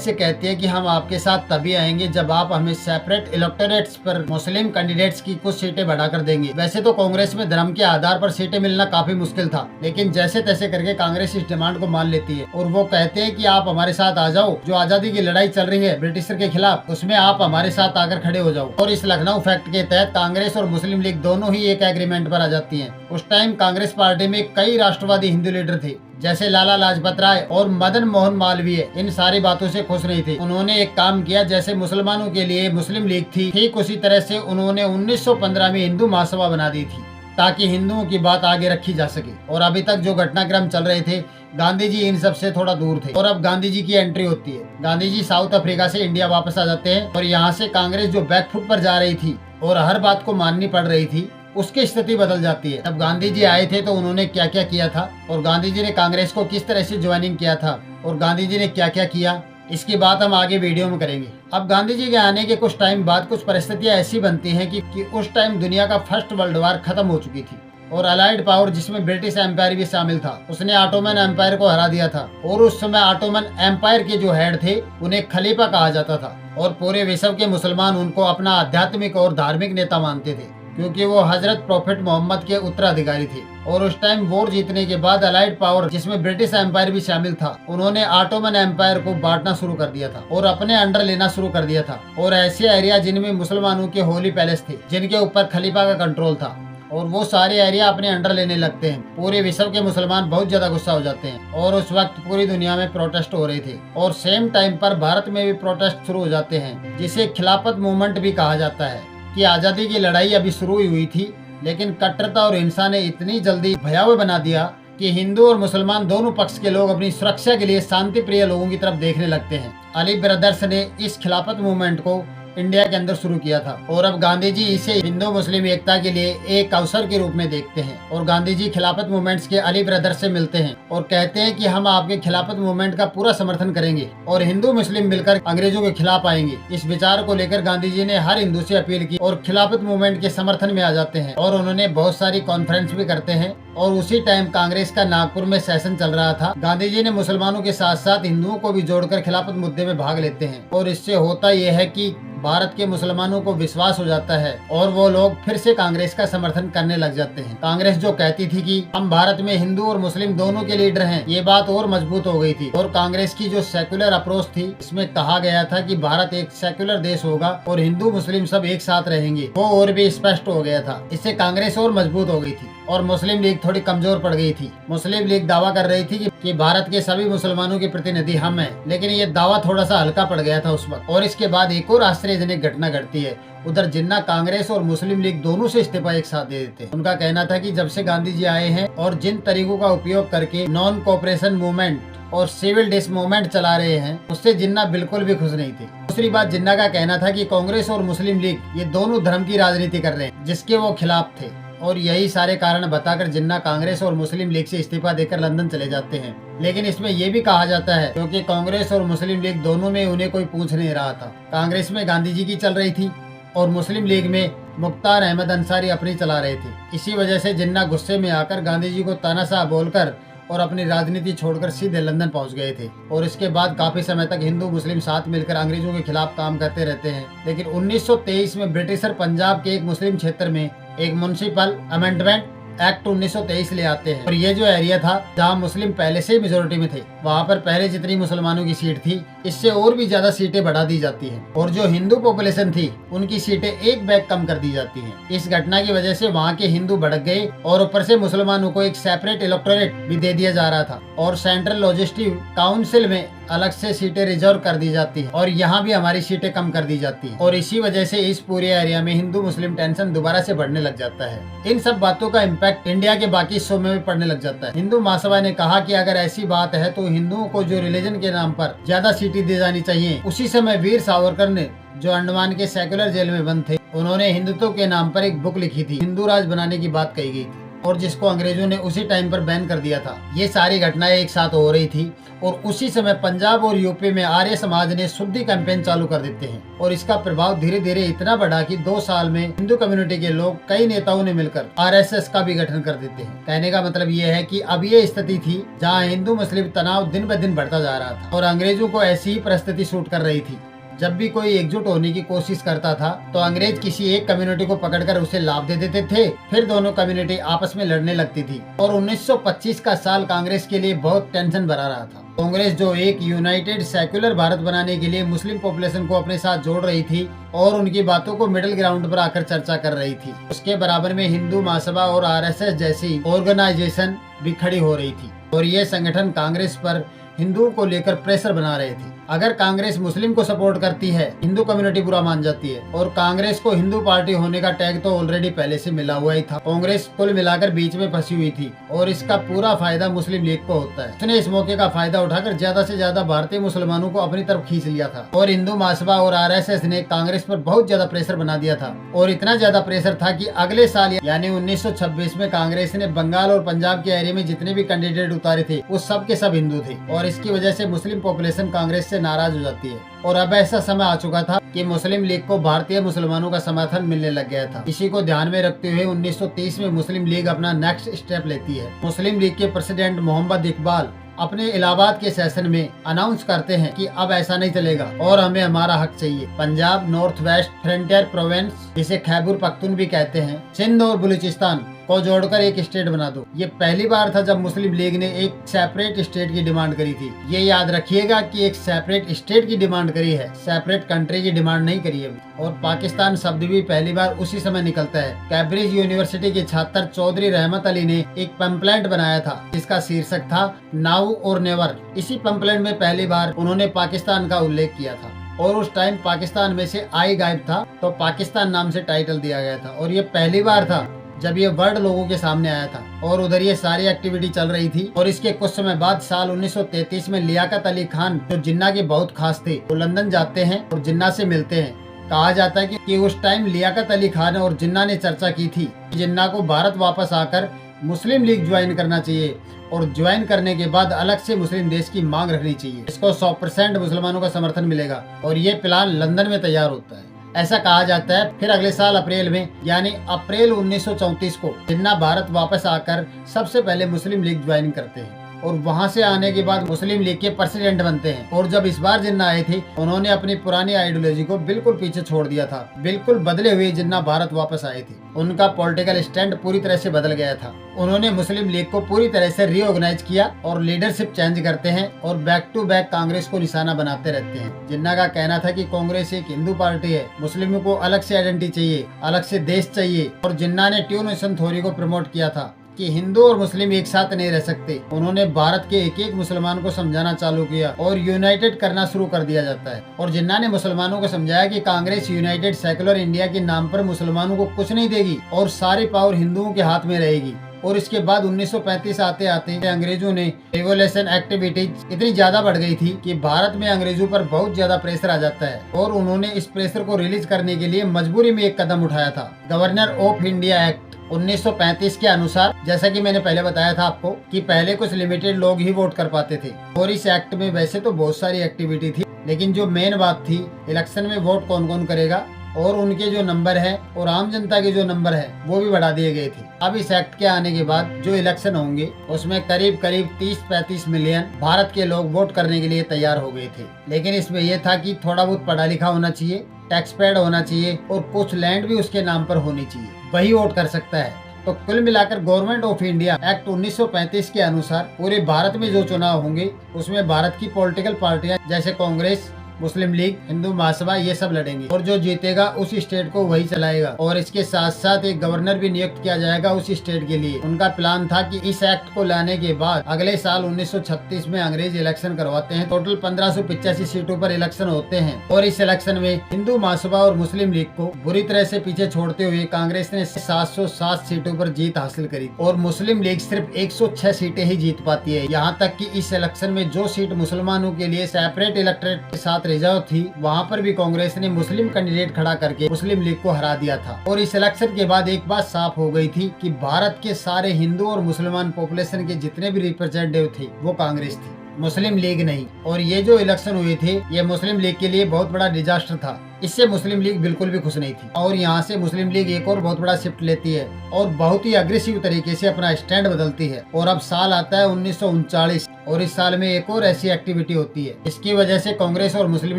से कहती है कि हम आपके साथ तभी आएंगे जब आप हमें सेपरेट इलेक्टोरेट्स पर मुस्लिम कैंडिडेट्स की कुछ सीटें बढ़ाकर देंगे। वैसे तो कांग्रेस में धर्म के आधार पर सीटें मिलना काफी मुश्किल था, लेकिन जैसे तैसे करके कांग्रेस इस डिमांड को मान लेती है और वो कहते हैं कि आप हमारे साथ आ जाओ, जो आजादी की लड़ाई चल रही है ब्रिटिशर के खिलाफ, उसमें आप हमारे साथ आकर खड़े हो जाओ। और इस लखनऊ फैक्ट के तहत कांग्रेस और मुस्लिम लीग दोनों ही एक एग्रीमेंट पर आ जाती है। उस टाइम कांग्रेस पार्टी में कई राष्ट्रवादी हिंदू लीडर थे, जैसे लाला लाजपत राय और मदन मोहन मालवीय। इन सारी बातों से खुश नहीं थे। उन्होंने एक काम किया, जैसे मुसलमानों के लिए मुस्लिम लीग थी, ठीक उसी तरह से उन्होंने 1915 में हिंदू महासभा बना दी थी ताकि हिंदुओं की बात आगे रखी जा सके। और अभी तक जो घटनाक्रम चल रहे थे, गांधी जी इन सब से थोड़ा दूर थे। और अब गांधी जी की एंट्री होती है। गांधी जी साउथ अफ्रीका से इंडिया वापस आ जाते हैं और यहाँ से कांग्रेस जो बैकफुट पर जा रही थी और हर बात को माननी पड़ रही थी, उसकी स्थिति बदल जाती है। अब गांधी जी आए थे तो उन्होंने क्या क्या किया था और गांधी जी ने कांग्रेस को किस तरह से ज्वाइनिंग किया था और गांधी जी ने क्या क्या किया, इसकी बात हम आगे वीडियो में करेंगे। अब गांधी जी के आने के कुछ टाइम बाद कुछ परिस्थितियां ऐसी बनती हैं कि उस टाइम दुनिया का फर्स्ट वर्ल्ड वॉर खत्म हो चुकी थी और अलाइड पावर, जिसमें ब्रिटिश एम्पायर भी शामिल था, उसने ऑटोमन एम्पायर को हरा दिया था। और उस समय ऑटोमन एम्पायर के जो हेड थे उन्हें खलीफा कहा जाता था और पूरे विश्व के मुसलमान उनको अपना आध्यात्मिक और धार्मिक नेता मानते थे, क्योंकि वो हजरत प्रॉफिट मोहम्मद के उत्तराधिकारी थे। और उस टाइम वॉर जीतने के बाद अलाइड पावर, जिसमें ब्रिटिश एम्पायर भी शामिल था, उन्होंने ऑटोमन एम्पायर को बांटना शुरू कर दिया था और अपने अंडर लेना शुरू कर दिया था। और ऐसे एरिया जिनमें मुसलमानों के होली पैलेस थे, जिनके ऊपर खलीफा का कंट्रोल था, और वो सारे एरिया अपने अंडर लेने लगते हैं। पूरे विश्व के मुसलमान बहुत ज्यादा गुस्सा हो जाते हैं और उस वक्त पूरी दुनिया में प्रोटेस्ट हो रहे थे। और सेम टाइम पर भारत में भी प्रोटेस्ट शुरू हो जाते हैं, जिसे खिलाफत मूवमेंट भी कहा जाता है। कि आजादी की लड़ाई अभी शुरू हुई थी, लेकिन कट्टरता और हिंसा ने इतनी जल्दी भयावह बना दिया कि हिंदू और मुसलमान दोनों पक्ष के लोग अपनी सुरक्षा के लिए शांति प्रिय लोगों की तरफ देखने लगते हैं। अली ब्रदर्स ने इस खिलाफत मूवमेंट को इंडिया के अंदर शुरू किया था और अब गांधी जी इसे हिंदू मुस्लिम एकता के लिए एक अवसर के रूप में देखते हैं। और गांधी जी खिलाफत मूवमेंट्स के अली ब्रदर्स से मिलते हैं और कहते हैं कि हम आपके खिलाफत मूवमेंट का पूरा समर्थन करेंगे और हिंदू मुस्लिम मिलकर अंग्रेजों के खिलाफ आएंगे। इस विचार को लेकर गांधी जी ने हर हिंदू से अपील की और खिलाफत मूवमेंट के समर्थन में आ जाते हैं। और उन्होंने बहुत सारी कॉन्फ्रेंस भी करते हैं। और उसी टाइम कांग्रेस का नागपुर में सेशन चल रहा था। गांधी जी ने मुसलमानों के साथ साथ हिंदुओं को भी जोड़कर खिलाफत मुद्दे में भाग लेते हैं। और इससे होता यह है कि भारत के मुसलमानों को विश्वास हो जाता है और वो लोग फिर से कांग्रेस का समर्थन करने लग जाते हैं। कांग्रेस जो कहती थी कि हम भारत में हिंदू और मुस्लिम दोनों के लीडर हैं, ये बात और मजबूत हो गई थी। और कांग्रेस की जो सेक्युलर अप्रोच थी, इसमें कहा गया था कि भारत एक सेक्युलर देश होगा और हिंदू मुस्लिम सब एक साथ रहेंगे, वो और भी स्पष्ट हो गया था। इससे कांग्रेस और मजबूत हो गई थी और मुस्लिम लीग थोड़ी कमजोर पड़ गई थी। मुस्लिम लीग दावा कर रही थी कि भारत के सभी मुसलमानों के प्रतिनिधि हम हैं, लेकिन ये दावा थोड़ा सा हल्का पड़ गया था उस वक्त। और इसके बाद एक और आश्चर्यजनक घटना घटती है। उधर जिन्ना कांग्रेस और मुस्लिम लीग दोनों से इस्तीफा एक साथ दे देते हैं। उनका कहना था कि जब से गांधी जी आए हैं और जिन तरीकों का उपयोग करके नॉन कोऑपरेशन मूवमेंट और सिविल डिस मूवमेंट चला रहे हैं, उससे जिन्ना बिल्कुल भी खुश नहीं थे। दूसरी बात, जिन्ना का कहना था कि कांग्रेस और मुस्लिम लीग ये दोनों धर्म की राजनीति कर रहे हैं, जिसके वो खिलाफ थे। और यही सारे कारण बताकर जिन्ना कांग्रेस और मुस्लिम लीग से इस्तीफा देकर लंदन चले जाते हैं। लेकिन इसमें यह भी कहा जाता है क्योंकि कांग्रेस और मुस्लिम लीग दोनों में उन्हें कोई पूछ नहीं रहा था। कांग्रेस में गांधी जी की चल रही थी और मुस्लिम लीग में मुख्तार अहमद अंसारी अपनी चला रहे थे। इसी वजह से जिन्ना गुस्से में आकर गांधी जी को तानाशाह बोलकर और अपनी राजनीति छोड़कर सीधे लंदन पहुंच गए थे। और इसके बाद काफी समय तक हिंदू मुस्लिम साथ मिलकर अंग्रेजों के खिलाफ काम करते रहते हैं। लेकिन 1923 में ब्रिटिशर पंजाब के एक मुस्लिम क्षेत्र में एक म्युनिसिपल अमेंडमेंट एक्ट 1923 ले आते हैं। और ये जो एरिया था जहाँ मुस्लिम पहले से ही मेजोरिटी में थे, वहाँ पर पहले जितनी मुसलमानों की सीट थी, इससे और भी ज्यादा सीटें बढ़ा दी जाती हैं। और जो हिंदू पॉपुलेशन थी, उनकी सीटें एक बैग कम कर दी जाती हैं। इस घटना की वजह से वहाँ के हिंदू भड़क गए और ऊपर से मुसलमानों को एक सेपरेट इलेक्टोरेट भी दे दिया जा रहा था। और सेंट्रल लॉजिस्टिक काउंसिल में अलग से सीटें रिजर्व कर दी जाती हैं और यहाँ भी हमारी सीटें कम कर दी जाती हैं। और इसी वजह से इस पूरे एरिया में हिंदू मुस्लिम टेंशन दोबारा से बढ़ने लग जाता है। इन सब बातों का इम्पैक्ट इंडिया के बाकी हिस्सों में भी पड़ने लग जाता है। हिंदू महासभा ने कहा कि अगर ऐसी बात है तो हिंदुओं को जो रिलीजन के नाम पर ज्यादा सीटें दी जानी चाहिए। उसी समय वीर सावरकर ने, जो अंडमान के सेकुलर जेल में बंद थे, उन्होंने हिंदुत्व के नाम पर एक बुक लिखी थी, हिंदू राज बनाने की बात कही गई थी और जिसको अंग्रेजों ने उसी टाइम पर बैन कर दिया था। ये सारी घटनाएं एक साथ हो रही थी और उसी समय पंजाब और यूपी में आर्य समाज ने शुद्धि कैंपेन चालू कर देते हैं। और इसका प्रभाव धीरे धीरे इतना बढ़ा कि 2 साल में हिंदू कम्युनिटी के लोग, कई नेताओं ने मिलकर आरएसएस का भी गठन कर देते हैं। कहने का मतलब ये है कि अब ये स्थिति थी जहाँ हिंदू मुस्लिम तनाव दिन ब दिन बढ़ता जा रहा था और अंग्रेजों को ऐसी ही परिस्थिति सूट कर रही थी। जब भी कोई एकजुट होने की कोशिश करता था तो अंग्रेज किसी एक कम्युनिटी को पकड़कर उसे लाभ दे देते थे, फिर दोनों कम्युनिटी आपस में लड़ने लगती थी। और 1925 का साल कांग्रेस के लिए बहुत टेंशन भरा रहा था। कांग्रेस जो एक यूनाइटेड सेक्युलर भारत बनाने के लिए मुस्लिम पॉपुलेशन को अपने साथ जोड़ रही थी और उनकी बातों को मिडिल ग्राउंड पर आकर चर्चा कर रही थी, उसके बराबर में हिंदू महासभा और आरएसएस जैसी ऑर्गेनाइजेशन भी खड़ी हो रही थी। और ये संगठन कांग्रेस पर हिंदुओं को लेकर प्रेशर बना रहे थे। अगर कांग्रेस मुस्लिम को सपोर्ट करती है, हिंदू कम्युनिटी बुरा मान जाती है। और कांग्रेस को हिंदू पार्टी होने का टैग तो ऑलरेडी पहले से मिला हुआ ही था। कांग्रेस कुल मिलाकर बीच में फंसी हुई थी और इसका पूरा फायदा मुस्लिम लीग को होता है। उसने इस मौके का फायदा उठाकर ज्यादा से ज्यादा भारतीय मुसलमानों को अपनी तरफ खींच लिया था। और हिंदू महासभा और आरएसएस ने कांग्रेस पर बहुत ज्यादा प्रेशर बना दिया था। और इतना ज्यादा प्रेशर था कि अगले साल यानी 1926 में कांग्रेस ने बंगाल और पंजाब के एरिया में जितने भी कैंडिडेट उतारे थे, वो सब के सब हिंदू थे। और इसकी वजह से मुस्लिम पॉपुलेशन कांग्रेस से नाराज हो जाती है। और अब ऐसा समय आ चुका था कि मुस्लिम लीग को भारतीय मुसलमानों का समर्थन मिलने लग गया था। इसी को ध्यान में रखते हुए 1930 में मुस्लिम लीग अपना नेक्स्ट स्टेप लेती है। मुस्लिम लीग के प्रेसिडेंट मोहम्मद इकबाल अपने इलाहाबाद के सेशन में अनाउंस करते हैं कि अब ऐसा नहीं चलेगा और हमें हमारा हक चाहिए। Punjab, north West Frontier province, जिसे खैबर पख्तून भी कहते हैं, सिंध और बलूचिस्तान को जोड़कर एक स्टेट बना दो। ये पहली बार था जब मुस्लिम लीग ने एक सेपरेट स्टेट की डिमांड करी थी। ये याद रखिएगा कि एक सेपरेट स्टेट की डिमांड करी है, सेपरेट कंट्री की डिमांड नहीं करी है। और पाकिस्तान शब्द भी पहली बार उसी समय निकलता है। कैम्ब्रिज यूनिवर्सिटी के छात्र चौधरी रहमत अली ने एक पैम्पलेट बनाया था जिसका शीर्षक था नाउ और नेवर। इसी पैम्पलेट में पहली बार उन्होंने पाकिस्तान का उल्लेख किया था और उस टाइम पाकिस्तान में से आई गायब था तो पाकिस्तान नाम से टाइटल दिया गया था। और ये पहली बार था जब ये वर्ड लोगों के सामने आया था और उधर ये सारी एक्टिविटी चल रही थी। और इसके कुछ समय बाद साल 1933 में लियाकत अली खान, जो जिन्ना के बहुत खास थे, वो लंदन जाते हैं और जिन्ना से मिलते हैं। कहा जाता है कि उस टाइम लियाकत अली खान और जिन्ना ने चर्चा की थी कि जिन्ना को भारत वापस आकर मुस्लिम लीग ज्वाइन करना चाहिए और ज्वाइन करने के बाद अलग से मुस्लिम देश की मांग रखनी चाहिए। इसको 100% मुसलमानों का समर्थन मिलेगा और ये प्लान लंदन में तैयार होता है, ऐसा कहा जाता है। फिर अगले साल अप्रैल में यानी अप्रैल 1934 को जिन्ना भारत वापस आकर सबसे पहले मुस्लिम लीग ज्वाइन करते हैं। और वहाँ से आने के बाद मुस्लिम लीग के प्रेसिडेंट बनते हैं। और जब इस बार जिन्ना आए थे उन्होंने अपनी पुरानी आइडियोलॉजी को बिल्कुल पीछे छोड़ दिया था। बिल्कुल बदले हुए जिन्ना भारत वापस आए थे। उनका पॉलिटिकल स्टैंड पूरी तरह से बदल गया था। उन्होंने मुस्लिम लीग को पूरी तरह से रीऑर्गेनाइज किया और लीडरशिप चेंज करते हैं और बैक टू बैक कांग्रेस को निशाना बनाते रहते हैं। जिन्ना का कहना था कि कांग्रेस एक हिंदू पार्टी है, मुस्लिमों को अलग से आइडेंटिटी चाहिए, अलग से देश चाहिए। और जिन्ना ने टू नेशन थ्योरी को प्रमोट किया था कि हिंदू और मुस्लिम एक साथ नहीं रह सकते। उन्होंने भारत के एक एक मुसलमान को समझाना चालू किया और यूनाइटेड करना शुरू कर दिया जाता है। और जिन्ना ने मुसलमानों को समझाया कि कांग्रेस यूनाइटेड सेकुलर इंडिया के नाम पर मुसलमानों को कुछ नहीं देगी और सारी पावर हिंदुओं के हाथ में रहेगी। और इसके बाद 1935 आते आते अंग्रेजों ने रिवोल्यूशन एक्टिविटीज इतनी ज्यादा बढ़ गई थी कि भारत में अंग्रेजों पर बहुत ज्यादा प्रेशर आ जाता है और उन्होंने इस प्रेशर को रिलीज करने के लिए मजबूरी में एक कदम उठाया था, गवर्नर ऑफ इंडिया एक्ट 1935 के अनुसार। जैसा कि मैंने पहले बताया था आपको कि पहले कुछ लिमिटेड लोग ही वोट कर पाते थे और इस एक्ट में वैसे तो बहुत सारी एक्टिविटी थी, लेकिन जो मेन बात थी इलेक्शन में वोट कौन कौन करेगा और उनके जो नंबर है और आम जनता के जो नंबर है वो भी बढ़ा दिए गए थे। अब इस एक्ट के आने के बाद जो इलेक्शन होंगे उसमें करीब करीब 30-35 मिलियन भारत के लोग वोट करने के लिए तैयार हो गए थे। लेकिन इसमें यह था कि थोड़ा बहुत पढ़ा लिखा होना चाहिए, टैक्स पेड होना चाहिए और कुछ लैंड भी उसके नाम पर होनी चाहिए, वही वोट कर सकता है। तो कुल मिलाकर गवर्नमेंट ऑफ इंडिया एक्ट 1935 के अनुसार पूरे भारत में जो चुनाव होंगे उसमें भारत की पॉलिटिकल पार्टियां जैसे कांग्रेस, मुस्लिम लीग, हिंदू महासभा ये सब लड़ेंगे और जो जीतेगा उस स्टेट को वही चलाएगा। और इसके साथ साथ एक गवर्नर भी नियुक्त किया जाएगा उस स्टेट के लिए। उनका प्लान था कि इस एक्ट को लाने के बाद अगले साल 1936 में अंग्रेज इलेक्शन करवाते हैं। टोटल 1585 सीटों पर इलेक्शन होते हैं और इस इलेक्शन में हिंदू महासभा और मुस्लिम लीग को बुरी तरह से पीछे छोड़ते हुए कांग्रेस ने 707 सीटों पर जीत हासिल करी और मुस्लिम लीग सिर्फ 106 सीटें ही जीत पाती है। यहाँ तक कि इस इलेक्शन में जो सीट मुसलमानों के लिए सेपरेट इलेक्टोरेट के साथ रिजर्व थी वहाँ पर भी कांग्रेस ने मुस्लिम कैंडिडेट खड़ा करके मुस्लिम लीग को हरा दिया था। और इस इलेक्शन के बाद एक बात साफ हो गई थी कि भारत के सारे हिंदू और मुसलमान पॉपुलेशन के जितने भी रिप्रेजेंटेटिव थे वो कांग्रेस थी, मुस्लिम लीग नहीं। और ये जो इलेक्शन हुए थे ये मुस्लिम लीग के लिए बहुत बड़ा डिजास्टर था। इससे मुस्लिम लीग बिल्कुल भी खुश नहीं थी और यहाँ से मुस्लिम लीग एक और बहुत बड़ा शिफ्ट लेती है और बहुत ही अग्रेसिव तरीके से अपना स्टैंड बदलती है। और अब साल आता है 1939 और इस साल में एक और ऐसी एक्टिविटी होती है। इसकी वजह से कांग्रेस और मुस्लिम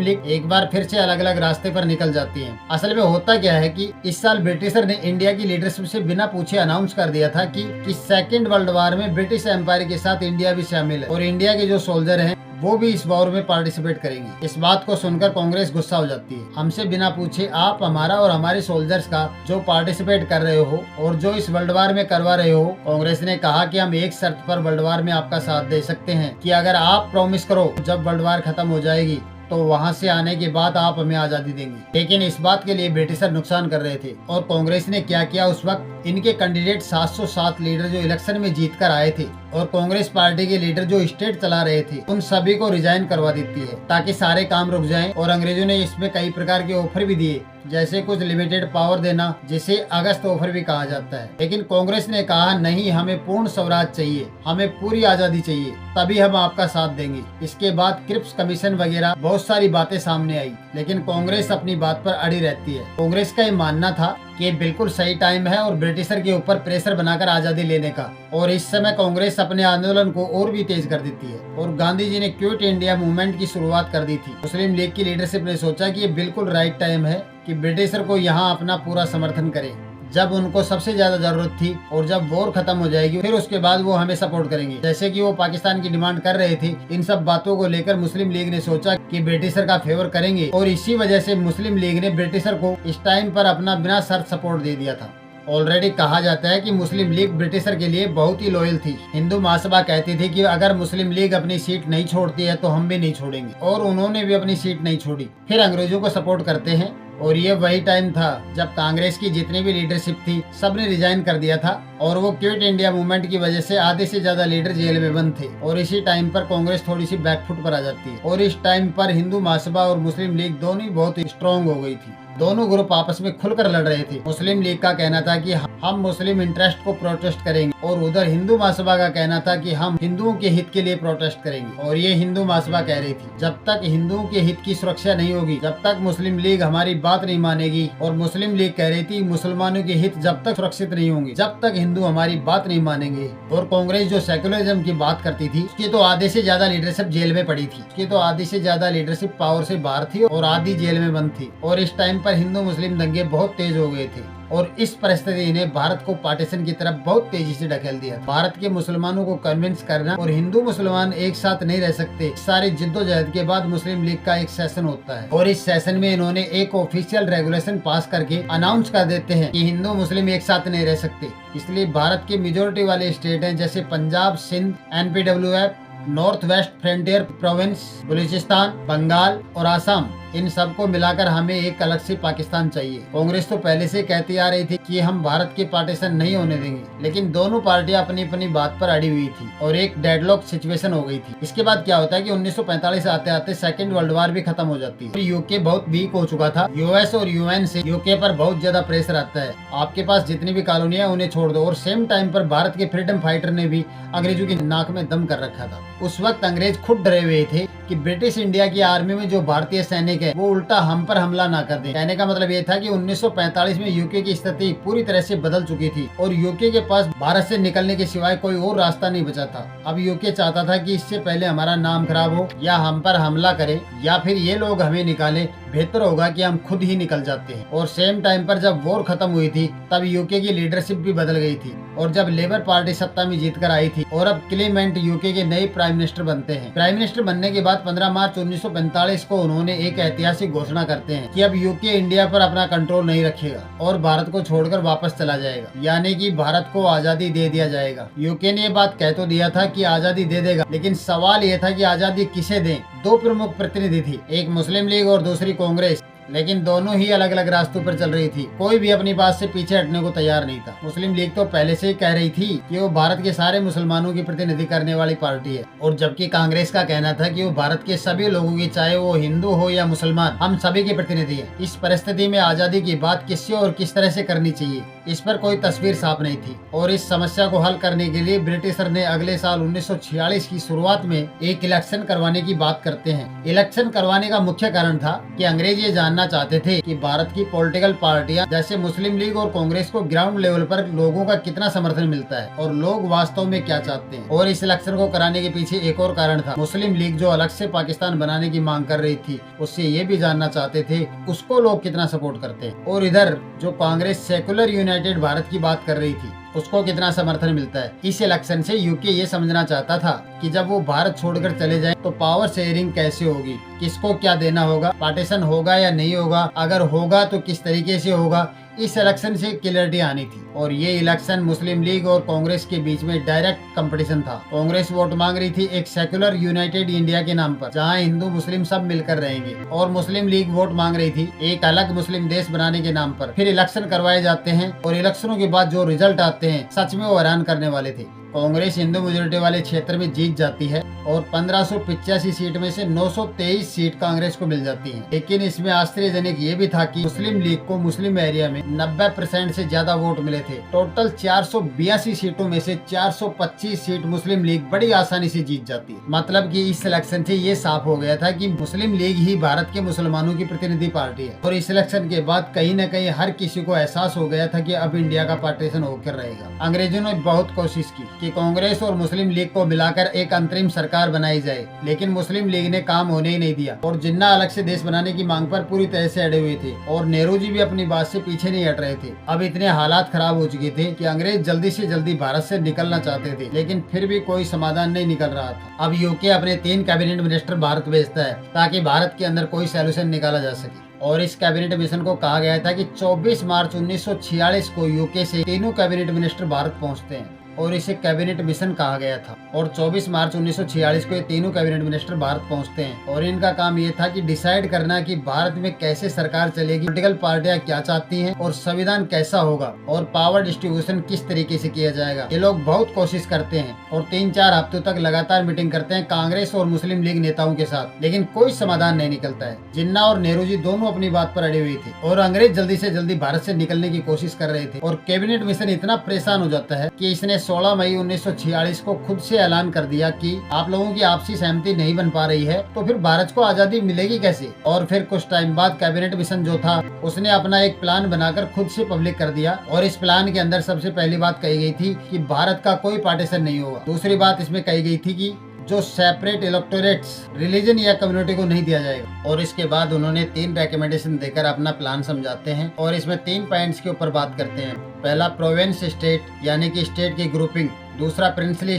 लीग एक बार फिर से अलग अलग रास्ते पर निकल जाती हैं। असल में होता क्या है कि इस साल ब्रिटिशर ने इंडिया की लीडरशिप से बिना पूछे अनाउंस कर दिया था कि सेकेंड वर्ल्ड वॉर में ब्रिटिश एम्पायर के साथ इंडिया भी शामिल है और इंडिया के जो सोल्जर हैं वो भी इस वॉर में पार्टिसिपेट करेंगे। इस बात को सुनकर कांग्रेस गुस्सा हो जाती है। हमसे बिना पूछे आप हमारा और हमारे सोल्जर्स का जो पार्टिसिपेट कर रहे हो और जो इस वर्ल्ड वॉर में करवा रहे हो। कांग्रेस ने कहा कि हम एक शर्त पर वर्ल्ड वॉर में आपका साथ दे सकते हैं कि अगर आप प्रॉमिस करो जब वर्ल्ड वॉर खत्म हो जाएगी तो वहाँ से आने के बाद आप हमें आजादी देंगे। लेकिन इस बात के लिए ब्रिटिशर नुकसान कर रहे थे और कांग्रेस ने क्या किया, उस वक्त इनके कैंडिडेट 707 लीडर जो इलेक्शन में जीत कर आए थे और कांग्रेस पार्टी के लीडर जो स्टेट चला रहे थे उन सभी को रिजाइन करवा देती है ताकि सारे काम रुक जाएं। और अंग्रेजों ने इसमें कई प्रकार के ऑफर भी दिए, जैसे कुछ लिमिटेड पावर देना जिसे अगस्त ऑफर भी कहा जाता है। लेकिन कांग्रेस ने कहा नहीं, हमें पूर्ण स्वराज चाहिए, हमें पूरी आजादी चाहिए, तभी हम आपका साथ देंगे। इसके बाद क्रिप्स कमीशन वगैरह बहुत सारी बातें सामने आई, लेकिन कांग्रेस अपनी बात पर अड़ी रहती है। कांग्रेस का ये मानना था कि बिल्कुल सही टाइम है और ब्रिटिशर के ऊपर प्रेशर बनाकर आजादी लेने का। और इस समय कांग्रेस अपने आंदोलन को और भी तेज कर देती है और गांधी जी ने क्विट इंडिया मूवमेंट की शुरुआत कर दी थी। मुस्लिम लीग की लीडरशिप ने सोचा कि ये बिल्कुल राइट टाइम है कि ब्रिटिशर को यहाँ अपना पूरा समर्थन करें जब उनको सबसे ज्यादा जरूरत थी, और जब वॉर खत्म हो जाएगी फिर उसके बाद वो हमें सपोर्ट करेंगे, जैसे कि वो पाकिस्तान की डिमांड कर रहे थे। इन सब बातों को लेकर मुस्लिम लीग ने सोचा कि ब्रिटिशर का फेवर करेंगे और इसी वजह से मुस्लिम लीग ने ब्रिटिशर को इस टाइम पर अपना बिना शर्त सपोर्ट दे दिया था। ऑलरेडी कहा जाता है कि मुस्लिम लीग ब्रिटिशर के लिए बहुत ही लॉयल थी। हिंदू महासभा कहती थी कि अगर मुस्लिम लीग अपनी सीट नहीं छोड़ती है तो हम भी नहीं छोड़ेंगे, और उन्होंने भी अपनी सीट नहीं छोड़ी, फिर अंग्रेजों को सपोर्ट करते हैं। और ये वही टाइम था जब कांग्रेस की जितनी भी लीडरशिप थी सबने रिजाइन कर दिया था और वो क्विट इंडिया मूवमेंट की वजह से आधे से ज्यादा लीडर जेल में बंद थे। और इसी टाइम पर कांग्रेस थोड़ी सी बैकफुट पर आ जाती है और इस टाइम पर हिंदू महासभा और मुस्लिम लीग दोनों बहुत स्ट्रॉन्ग हो गई थी। दोनों ग्रुप आपस में खुलकर लड़ रहे थे। मुस्लिम लीग का कहना था कि हम मुस्लिम इंटरेस्ट को प्रोटेस्ट करेंगे और उधर हिंदू महासभा का कहना था कि हम हिंदुओं के हित के लिए प्रोटेस्ट करेंगे। और ये हिंदू महासभा कह रही थी जब तक हिंदुओं के हित की सुरक्षा नहीं होगी, जब तक मुस्लिम लीग हमारी बात नहीं मानेगी, और मुस्लिम लीग कह रही थी मुसलमानों के हित जब तक सुरक्षित नहीं होंगे, जब तक हिंदू हमारी बात नहीं मानेंगे। और कांग्रेस जो सेकुलरिज्म की बात करती थी उसकी तो आधे से ज्यादा लीडरशिप जेल में पड़ी थी, उसकी तो आधी से ज्यादा लीडरशिप पावर से बाहर थी और आधी जेल में बंद थी। और इस टाइम पर हिंदू मुस्लिम दंगे बहुत तेज हो गए थे और इस परिस्थिति ने भारत को पार्टीशन की तरफ बहुत तेजी से ढकेल दिया। भारत के मुसलमानों को कन्विंस करना और हिंदू मुसलमान एक साथ नहीं रह सकते, सारी जिद्दोजहद के बाद मुस्लिम लीग का एक सेशन होता है और इस सेशन में इन्होंने एक ऑफिशियल रेगुलेशन पास करके अनाउंस कर देते हैं कि हिंदू मुस्लिम एक साथ नहीं रह सकते। इसलिए भारत के मेजोरिटी वाले स्टेट हैं जैसे Punjab, Sindh, NPWF, North West Frontier Province, Baluchistan, Bengal और आसाम, इन सबको मिलाकर हमें एक अलग से पाकिस्तान चाहिए। कांग्रेस तो पहले से कहती आ रही थी कि हम भारत के पार्टीशन नहीं होने देंगे, लेकिन दोनों पार्टियां अपनी अपनी बात पर अड़ी हुई थी और एक डेडलॉक सिचुएशन हो गई थी। इसके बाद क्या होता है कि 1945 आते आते सेकेंड वर्ल्ड वॉर भी खत्म हो जाती है। यूके बहुत वीक हो चुका था। US और UN से यूके पर बहुत ज्यादा प्रेशर आता है, आपके पास जितनी भी कॉलोनियां उन्हें छोड़ दो। और सेम टाइम पर भारत के फ्रीडम फाइटर ने भी अंग्रेजों की नाक में दम कर रखा था। उस वक्त अंग्रेज खुद डरे हुए थे कि ब्रिटिश इंडिया की आर्मी में जो भारतीय सैनिक है वो उल्टा हम पर हमला ना कर दे। कहने का मतलब ये था कि 1945 में यूके की स्थिति पूरी तरह से बदल चुकी थी और यूके के पास भारत से निकलने के सिवाय कोई और रास्ता नहीं बचा था। अब यूके चाहता था कि इससे पहले हमारा नाम खराब हो या हम पर हमला करे या फिर ये लोग हमें निकाले, बेहतर होगा कि हम खुद ही निकल जाते हैं। और सेम टाइम पर जब वॉर खत्म हुई थी तब यूके की लीडरशिप भी बदल गई थी और जब लेबर पार्टी सत्ता में जीत कर आई थी और अब क्लेमेंट यूके के नए प्राइम मिनिस्टर बनते हैं। प्राइम मिनिस्टर बनने के बाद 15 मार्च 1945 को उन्होंने एक ऐतिहासिक घोषणा करते हैं कि अब यूके इंडिया पर अपना कंट्रोल नहीं रखेगा और भारत को छोड़कर वापस चला जाएगा, यानी कि भारत को आजादी दे दिया जाएगा। यूके ने ये बात कह तो दिया था कि आजादी दे देगा, लेकिन सवाल ये था कि आजादी किसे दें। दो प्रमुख प्रतिनिधि थी, एक मुस्लिम लीग और दूसरी कांग्रेस, लेकिन दोनों ही अलग अलग रास्तों पर चल रही थी। कोई भी अपनी बात से पीछे हटने को तैयार नहीं था। मुस्लिम लीग तो पहले से ही कह रही थी कि वो भारत के सारे मुसलमानों की प्रतिनिधि करने वाली पार्टी है, और जबकि कांग्रेस का कहना था कि वो भारत के सभी लोगों की, चाहे वो हिंदू हो या मुसलमान, हम सभी के प्रतिनिधि है। इस परिस्थिति में आजादी की बात किससे और किस तरह से करनी चाहिए, इस पर कोई तस्वीर साफ नहीं थी। और इस समस्या को हल करने के लिए ब्रिटिशर ने अगले साल 1946 की शुरुआत में एक इलेक्शन करवाने की बात करते हैं। इलेक्शन करवाने का मुख्य कारण था कि अंग्रेज ये जानना चाहते थे कि भारत की पॉलिटिकल पार्टियां जैसे मुस्लिम लीग और कांग्रेस को ग्राउंड लेवल पर लोगों का कितना समर्थन मिलता है और लोग वास्तव में क्या चाहते हैं। और इस इलेक्शन को कराने के पीछे एक और कारण था। मुस्लिम लीग जो अलग से पाकिस्तान बनाने की मांग कर रही थी, उससे ये भी जानना चाहते थे उसको लोग कितना सपोर्ट करते हैं। और इधर जो कांग्रेस सेकुलर यूनाइटेड भारत की बात कर रही थी, उसको कितना समर्थन मिलता है। इस इलेक्शन से यूके ये समझना चाहता था कि जब वो भारत छोड़कर चले जाएं तो पावर शेयरिंग कैसे होगी, किसको क्या देना होगा, पार्टीशन होगा या नहीं होगा, अगर होगा तो किस तरीके से होगा। इस इलेक्शन से क्लियरिटी आनी थी। और ये इलेक्शन मुस्लिम लीग और कांग्रेस के बीच में डायरेक्ट कंपटीशन था। कांग्रेस वोट मांग रही थी एक सेकुलर यूनाइटेड इंडिया के नाम पर, जहां हिंदू मुस्लिम सब मिलकर रहेंगे, और मुस्लिम लीग वोट मांग रही थी एक अलग मुस्लिम देश बनाने के नाम पर। फिर इलेक्शन करवाए जाते हैं और इलेक्शनों के बाद जो रिजल्ट आते हैं सच में वो हैरान करने वाले थे। कांग्रेस हिंदू मेजोरिटी वाले क्षेत्र में जीत जाती है और 1585 सीट में से 923 सीट कांग्रेस को मिल जाती है। लेकिन इसमें आश्चर्यजनक ये भी था कि मुस्लिम लीग को मुस्लिम एरिया में 90% से ज्यादा वोट मिले थे। टोटल 482 सीटों में से 425 सीट मुस्लिम लीग बड़ी आसानी से जीत जाती है। मतलब कि इस इलेक्शन से ये साफ हो गया था कि मुस्लिम लीग ही भारत के मुसलमानों की प्रतिनिधि पार्टी है। और इस इलेक्शन के बाद कहीं न कहीं हर किसी को एहसास हो गया था कि अब इंडिया का पार्टीशन होकर रहेगा। अंग्रेजों ने बहुत कोशिश की कि कांग्रेस और मुस्लिम लीग को मिलाकर एक अंतरिम सरकार बनाई जाए, लेकिन मुस्लिम लीग ने काम होने ही नहीं दिया और जिन्ना अलग से देश बनाने की मांग पर पूरी तरह से अड़े हुए थे और नेहरू जी भी अपनी बात से पीछे नहीं हट रहे थे। अब इतने हालात खराब हो चुके थे कि अंग्रेज जल्दी से जल्दी भारत से निकलना चाहते थे, लेकिन फिर भी कोई समाधान नहीं निकल रहा था। अब यूके अपने 3 कैबिनेट मिनिस्टर भारत भेजता है ताकि भारत के अंदर कोई सोल्यूशन निकाला जा सके। और इस कैबिनेट मिशन को कहा गया था कि 24 मार्च 1946 को यूके से तीनों कैबिनेट मिनिस्टर भारत पहुंचते हैं और इसे कैबिनेट मिशन कहा गया था। और 24 मार्च 1946 को ये तीनों कैबिनेट मिनिस्टर भारत पहुंचते हैं और इनका काम ये था कि डिसाइड करना कि भारत में कैसे सरकार चलेगी, पॉलिटिकल पार्टियां क्या चाहती हैं और संविधान कैसा होगा और पावर डिस्ट्रीब्यूशन किस तरीके से किया जाएगा। ये लोग बहुत कोशिश करते हैं और 3-4 हफ्तों तक लगातार मीटिंग करते हैं कांग्रेस और मुस्लिम लीग नेताओं के साथ, लेकिन कोई समाधान नहीं निकलता है। जिन्ना और नेहरू जी दोनों अपनी बात पर अड़े हुए थे और अंग्रेज जल्दी से जल्दी भारत से निकलने की कोशिश कर रहे थे और कैबिनेट मिशन इतना परेशान हो जाता है कि इसने 16 मई 1946 को खुद से ऐलान कर दिया कि आप लोगों की आपसी सहमति नहीं बन पा रही है तो फिर भारत को आजादी मिलेगी कैसे। और फिर कुछ टाइम बाद कैबिनेट मिशन जो था उसने अपना एक प्लान बनाकर खुद से पब्लिक कर दिया और इस प्लान के अंदर सबसे पहली बात कही गई थी कि भारत का कोई पार्टीशन नहीं होगा। दूसरी बात इसमें कही गई थी कि जो सेपरेट इलेक्टोरेट्स रिलीजन या कम्युनिटी को नहीं दिया जाएगा। और इसके बाद उन्होंने 3 रिकमेंडेशन देकर अपना प्लान समझाते हैं और इसमें 3 पॉइंट्स के ऊपर बात करते हैं। पहला प्रोविंस स्टेट यानी कि स्टेट की ग्रुपिंग, दूसरा प्रिंसली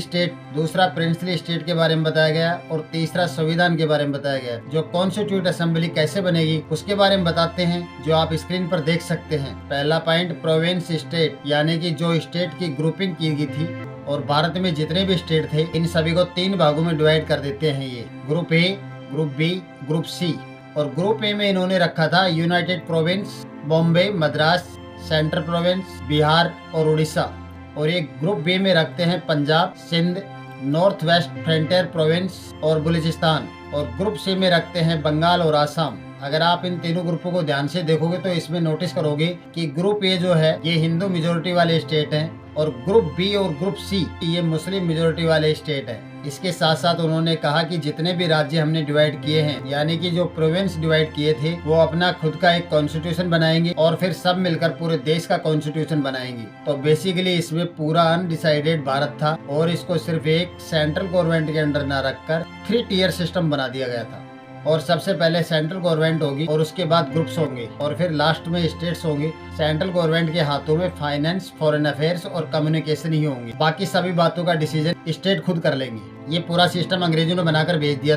स्टेट के बारे में बताया गया और तीसरा संविधान के बारे में बताया गया। जो कॉन्स्टिट्यूट असेंबली कैसे बनेगी उसके बारे में बताते हैं जो आप स्क्रीन पर देख सकते हैं। पहला पॉइंट प्रोविंस स्टेट यानी कि जो स्टेट की ग्रुपिंग की गई थी और भारत में जितने भी स्टेट थे इन सभी को 3 भागों में डिवाइड कर देते हैं। ये group A, group B, group C. और ग्रुप ए में इन्होंने रखा था United Province, Bombay, Madras, central province, Bihar और उड़ीसा। और एक ग्रुप बी में रखते हैं Punjab, Sindh, North West Frontier Province और बलूचिस्तान। और ग्रुप सी में रखते हैं बंगाल और आसाम। अगर आप इन तीनों ग्रुपों को ध्यान से देखोगे तो इसमें नोटिस करोगे कि ग्रुप ए जो है ये हिंदू मेजोरिटी वाले स्टेट हैं और ग्रुप बी और ग्रुप सी ये मुस्लिम मेजोरिटी वाले स्टेट हैं। इसके साथ साथ उन्होंने कहा कि जितने भी राज्य हमने डिवाइड किए हैं यानी कि जो प्रोविंस डिवाइड किए थे वो अपना खुद का एक कॉन्स्टिट्यूशन बनाएंगे और फिर सब मिलकर पूरे देश का कॉन्स्टिट्यूशन बनाएंगे। तो बेसिकली इसमें पूरा अनडिसाइडेड भारत था और इसको सिर्फ एक सेंट्रल गवर्नमेंट के अंडर न रखकर 3 टियर सिस्टम बना दिया गया था। और सबसे पहले सेंट्रल गवर्नमेंट होगी और उसके बाद ग्रुप्स होंगे और फिर लास्ट में स्टेट्स होंगे। सेंट्रल गवर्नमेंट के हाथों में फाइनेंस, फॉरेन अफेयर्स और कम्युनिकेशन ही होंगे। बाकी सभी बातों का डिसीजन स्टेट खुद कर लेंगे। ये पूरा सिस्टम अंग्रेजों ने बनाकर भेज दिया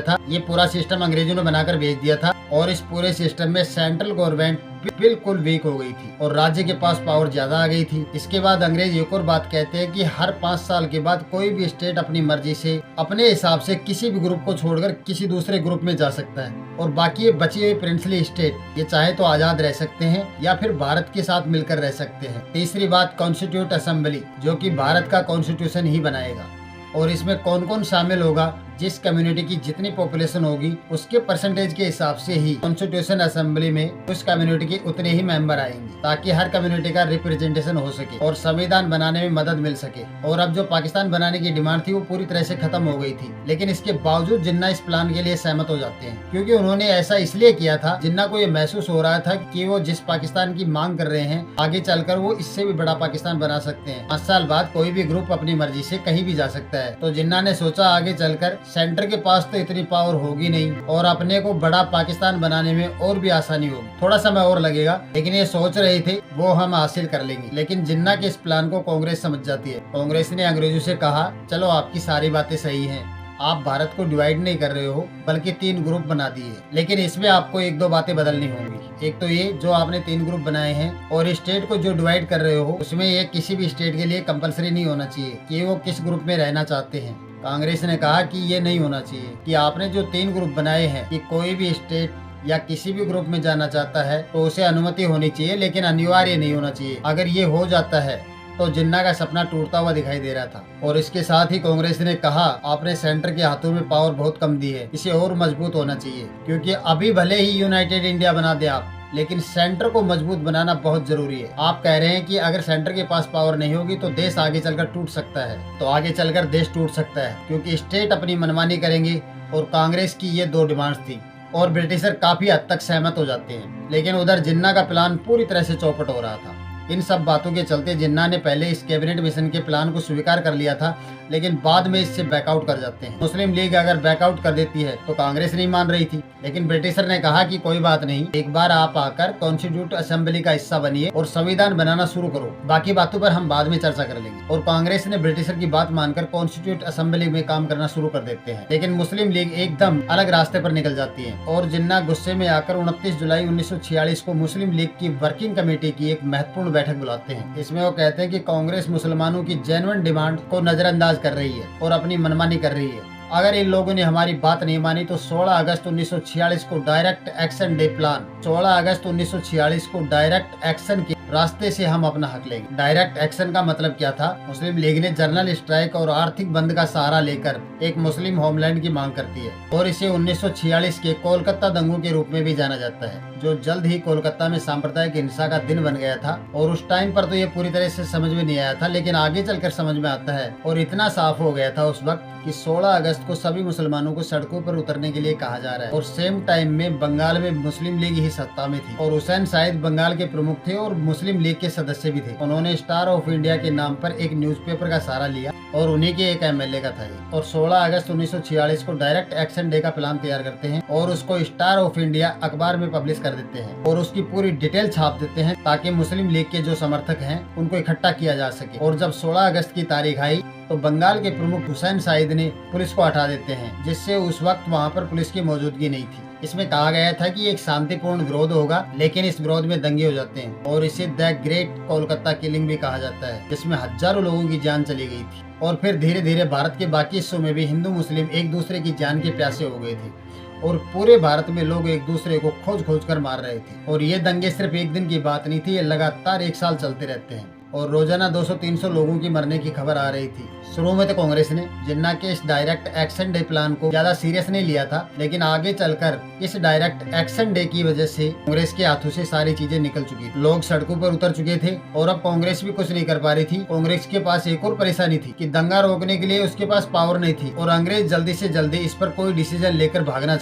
था और इस पूरे सिस्टम में सेंट्रल गवर्नमेंट बिल्कुल वीक हो गई थी और राज्य के पास पावर ज्यादा आ गई थी। इसके बाद अंग्रेज एक और बात कहते हैं कि हर 5 साल के बाद कोई भी स्टेट अपनी मर्जी से अपने हिसाब से किसी भी ग्रुप को छोड़कर किसी दूसरे ग्रुप में जा सकता है और बाकी ये बची हुई प्रिंसली स्टेट ये चाहे तो आजाद रह सकते हैं या फिर भारत के साथ मिलकर रह सकते हैं। तीसरी बात कॉन्स्टिट्यूट असेंबली जो कि भारत का कॉन्स्टिट्यूशन ही बनाएगा और इसमें कौन कौन शामिल होगा, जिस कम्युनिटी की जितनी पॉपुलेशन होगी उसके परसेंटेज के हिसाब से ही कॉन्स्टिट्यूशन असेंबली में उस कम्युनिटी के उतने ही मेंबर आएंगे ताकि हर कम्युनिटी का रिप्रेजेंटेशन हो सके और संविधान बनाने में मदद मिल सके। और अब जो पाकिस्तान बनाने की डिमांड थी वो पूरी तरह से खत्म हो गई थी, लेकिन इसके बावजूद जिन्ना इस प्लान के लिए सहमत हो जाते हैं क्योंकि उन्होंने ऐसा इसलिए किया था। जिन्ना को ये महसूस हो रहा था कि वो जिस पाकिस्तान की मांग कर रहे हैं आगे चलकर वो इससे भी बड़ा पाकिस्तान बना सकते हैं। 5 साल बाद कोई भी ग्रुप अपनी मर्जी से कहीं भी जा सकता है। तो जिन्ना ने सोचा आगे चलकर सेंटर के पास तो इतनी पावर होगी नहीं और अपने को बड़ा पाकिस्तान बनाने में और भी आसानी होगी, थोड़ा समय और लगेगा लेकिन ये सोच रहे थे वो हम हासिल कर लेंगे। लेकिन जिन्ना के इस प्लान को कांग्रेस समझ जाती है। कांग्रेस ने अंग्रेजों से कहा चलो आपकी सारी बातें सही हैं, आप भारत को डिवाइड नहीं कर रहे हो बल्कि 3 ग्रुप बना दिए, लेकिन इसमें आपको 1-2 बातें बदलनी होंगी। एक तो ये जो आपने 3 ग्रुप बनाए हैं और स्टेट को जो डिवाइड कर रहे हो उसमें ये किसी भी स्टेट के लिए कंपलसरी नहीं होना चाहिए कि वो किस ग्रुप में रहना चाहते हैं। कांग्रेस ने कहा कि ये नहीं होना चाहिए कि आपने जो 3 ग्रुप बनाए हैं कि कोई भी स्टेट या किसी भी ग्रुप में जाना चाहता है तो उसे अनुमति होनी चाहिए लेकिन अनिवार्य नहीं होना चाहिए। अगर ये हो जाता है तो जिन्ना का सपना टूटता हुआ दिखाई दे रहा था। और इसके साथ ही कांग्रेस ने कहा आपने सेंटर के हाथों में पावर बहुत कम दी है, इसे और मजबूत होना चाहिए क्योंकि अभी भले ही यूनाइटेड इंडिया बना दे आप लेकिन सेंटर को मजबूत बनाना बहुत जरूरी है। आप कह रहे हैं कि अगर सेंटर के पास पावर नहीं होगी तो देश आगे चलकर टूट सकता है, तो आगे चलकर देश टूट सकता है क्योंकि स्टेट अपनी मनमानी करेंगे। और कांग्रेस की ये 2 डिमांड्स थी और ब्रिटिशर काफी हद तक सहमत हो जाते हैं। लेकिन उधर जिन्ना का प्लान पूरी तरह से चौपट हो रहा था। इन सब बातों के चलते जिन्ना ने पहले इस कैबिनेट मिशन के प्लान को स्वीकार कर लिया था लेकिन बाद में इससे बैकआउट कर जाते हैं। मुस्लिम लीग अगर बैकआउट कर देती है तो कांग्रेस नहीं मान रही थी, लेकिन ब्रिटिशर ने कहा कि कोई बात नहीं, एक बार आप आकर कॉन्स्टिट्यूट असेंबली का हिस्सा बनिए और संविधान बनाना शुरू करो, बाकी बातों पर हम बाद में चर्चा कर लेंगे। और कांग्रेस ने ब्रिटिशर की बात मानकर कॉन्स्टिट्यूट असेंबली में काम करना शुरू कर देते हैं। लेकिन मुस्लिम लीग एकदम अलग रास्ते पर निकल जाती है और जिन्ना गुस्से में आकर 29 जुलाई 1946 को मुस्लिम लीग की वर्किंग कमेटी की एक महत्वपूर्ण बैठक बुलाते हैं। इसमें वो कहते हैं कि कांग्रेस मुसलमानों की जेन्युइन डिमांड को नजरअंदाज कर रही है और अपनी मनमानी कर रही है। अगर इन लोगों ने हमारी बात नहीं मानी तो 16 अगस्त 1946 को डायरेक्ट एक्शन डे प्लान 16 अगस्त 1946 को डायरेक्ट एक्शन के रास्ते से हम अपना हक लेंगे। डायरेक्ट एक्शन का मतलब क्या था? मुस्लिम लीग ने जनरल स्ट्राइक और आर्थिक बंद का सहारा लेकर एक मुस्लिम होमलैंड की मांग करती है और इसे 1946 के कोलकाता दंगों के रूप में भी जाना जाता है, जो जल्द ही कोलकाता में सांप्रदायिक हिंसा का दिन बन गया था। और उस टाइम पर तो ये पूरी तरह से समझ में नहीं आया था, लेकिन आगे चलकर समझ में आता है और इतना साफ हो गया था उस वक्त कि 16 अगस्त को सभी मुसलमानों को सड़कों पर उतरने के लिए कहा जा रहा है। और सेम टाइम में बंगाल में मुस्लिम लीग ही सत्ता में थी और हुसैन शायद बंगाल के प्रमुख थे और मुस्लिम लीग के सदस्य भी थे। उन्होंने स्टार ऑफ इंडिया के नाम पर एक न्यूज़पेपर का सहारा लिया और उन्हीं के एक एमएलए का था ये। और 16 अगस्त 1946 को डायरेक्ट एक्शन डे का प्लान तैयार करते हैं और उसको स्टार ऑफ इंडिया अखबार में पब्लिश कर देते हैं और उसकी पूरी डिटेल छाप देते हैं ताकि मुस्लिम लीग के जो समर्थक हैं उनको इकट्ठा किया जा सके। और जब 16 अगस्त की तारीख आई तो बंगाल के प्रमुख हुसैन शाहिद ने पुलिस को हटा देते हैं, जिससे उस वक्त वहाँ पर पुलिस की मौजूदगी नहीं थी। इसमें कहा गया था कि एक शांतिपूर्ण विरोध होगा, लेकिन इस विरोध में दंगे हो जाते हैं और इसे द ग्रेट कोलकाता किलिंग भी कहा जाता है, जिसमें हजारों लोगों की जान चली गई थी। और फिर धीरे धीरे भारत के बाकी हिस्सों में भी हिंदू मुस्लिम एक दूसरे की जान के प्यासे हो गए थे और पूरे भारत में लोग एक दूसरे को खोज खोज कर मार रहे थे। और ये दंगे सिर्फ एक दिन की बात नहीं थी, ये लगातार 1 साल चलते रहते हैं और रोजाना 200-300 लोगों की मरने की खबर आ रही थी। शुरू में तो कांग्रेस ने जिन्ना के इस डायरेक्ट एक्शन डे प्लान को ज्यादा सीरियस नहीं लिया था, लेकिन आगे चलकर इस डायरेक्ट एक्शन डे की वजह से कांग्रेस के हाथों से सारी चीजें निकल चुकी थी। लोग सड़कों पर उतर चुके थे और अब कांग्रेस भी कुछ नहीं कर पा रही थी। कांग्रेस के पास एक और परेशानी थी कि दंगा रोकने के लिए उसके पास पावर नहीं थी और अंग्रेज जल्दी से जल्दी इस पर कोई डिसीजन लेकर भागना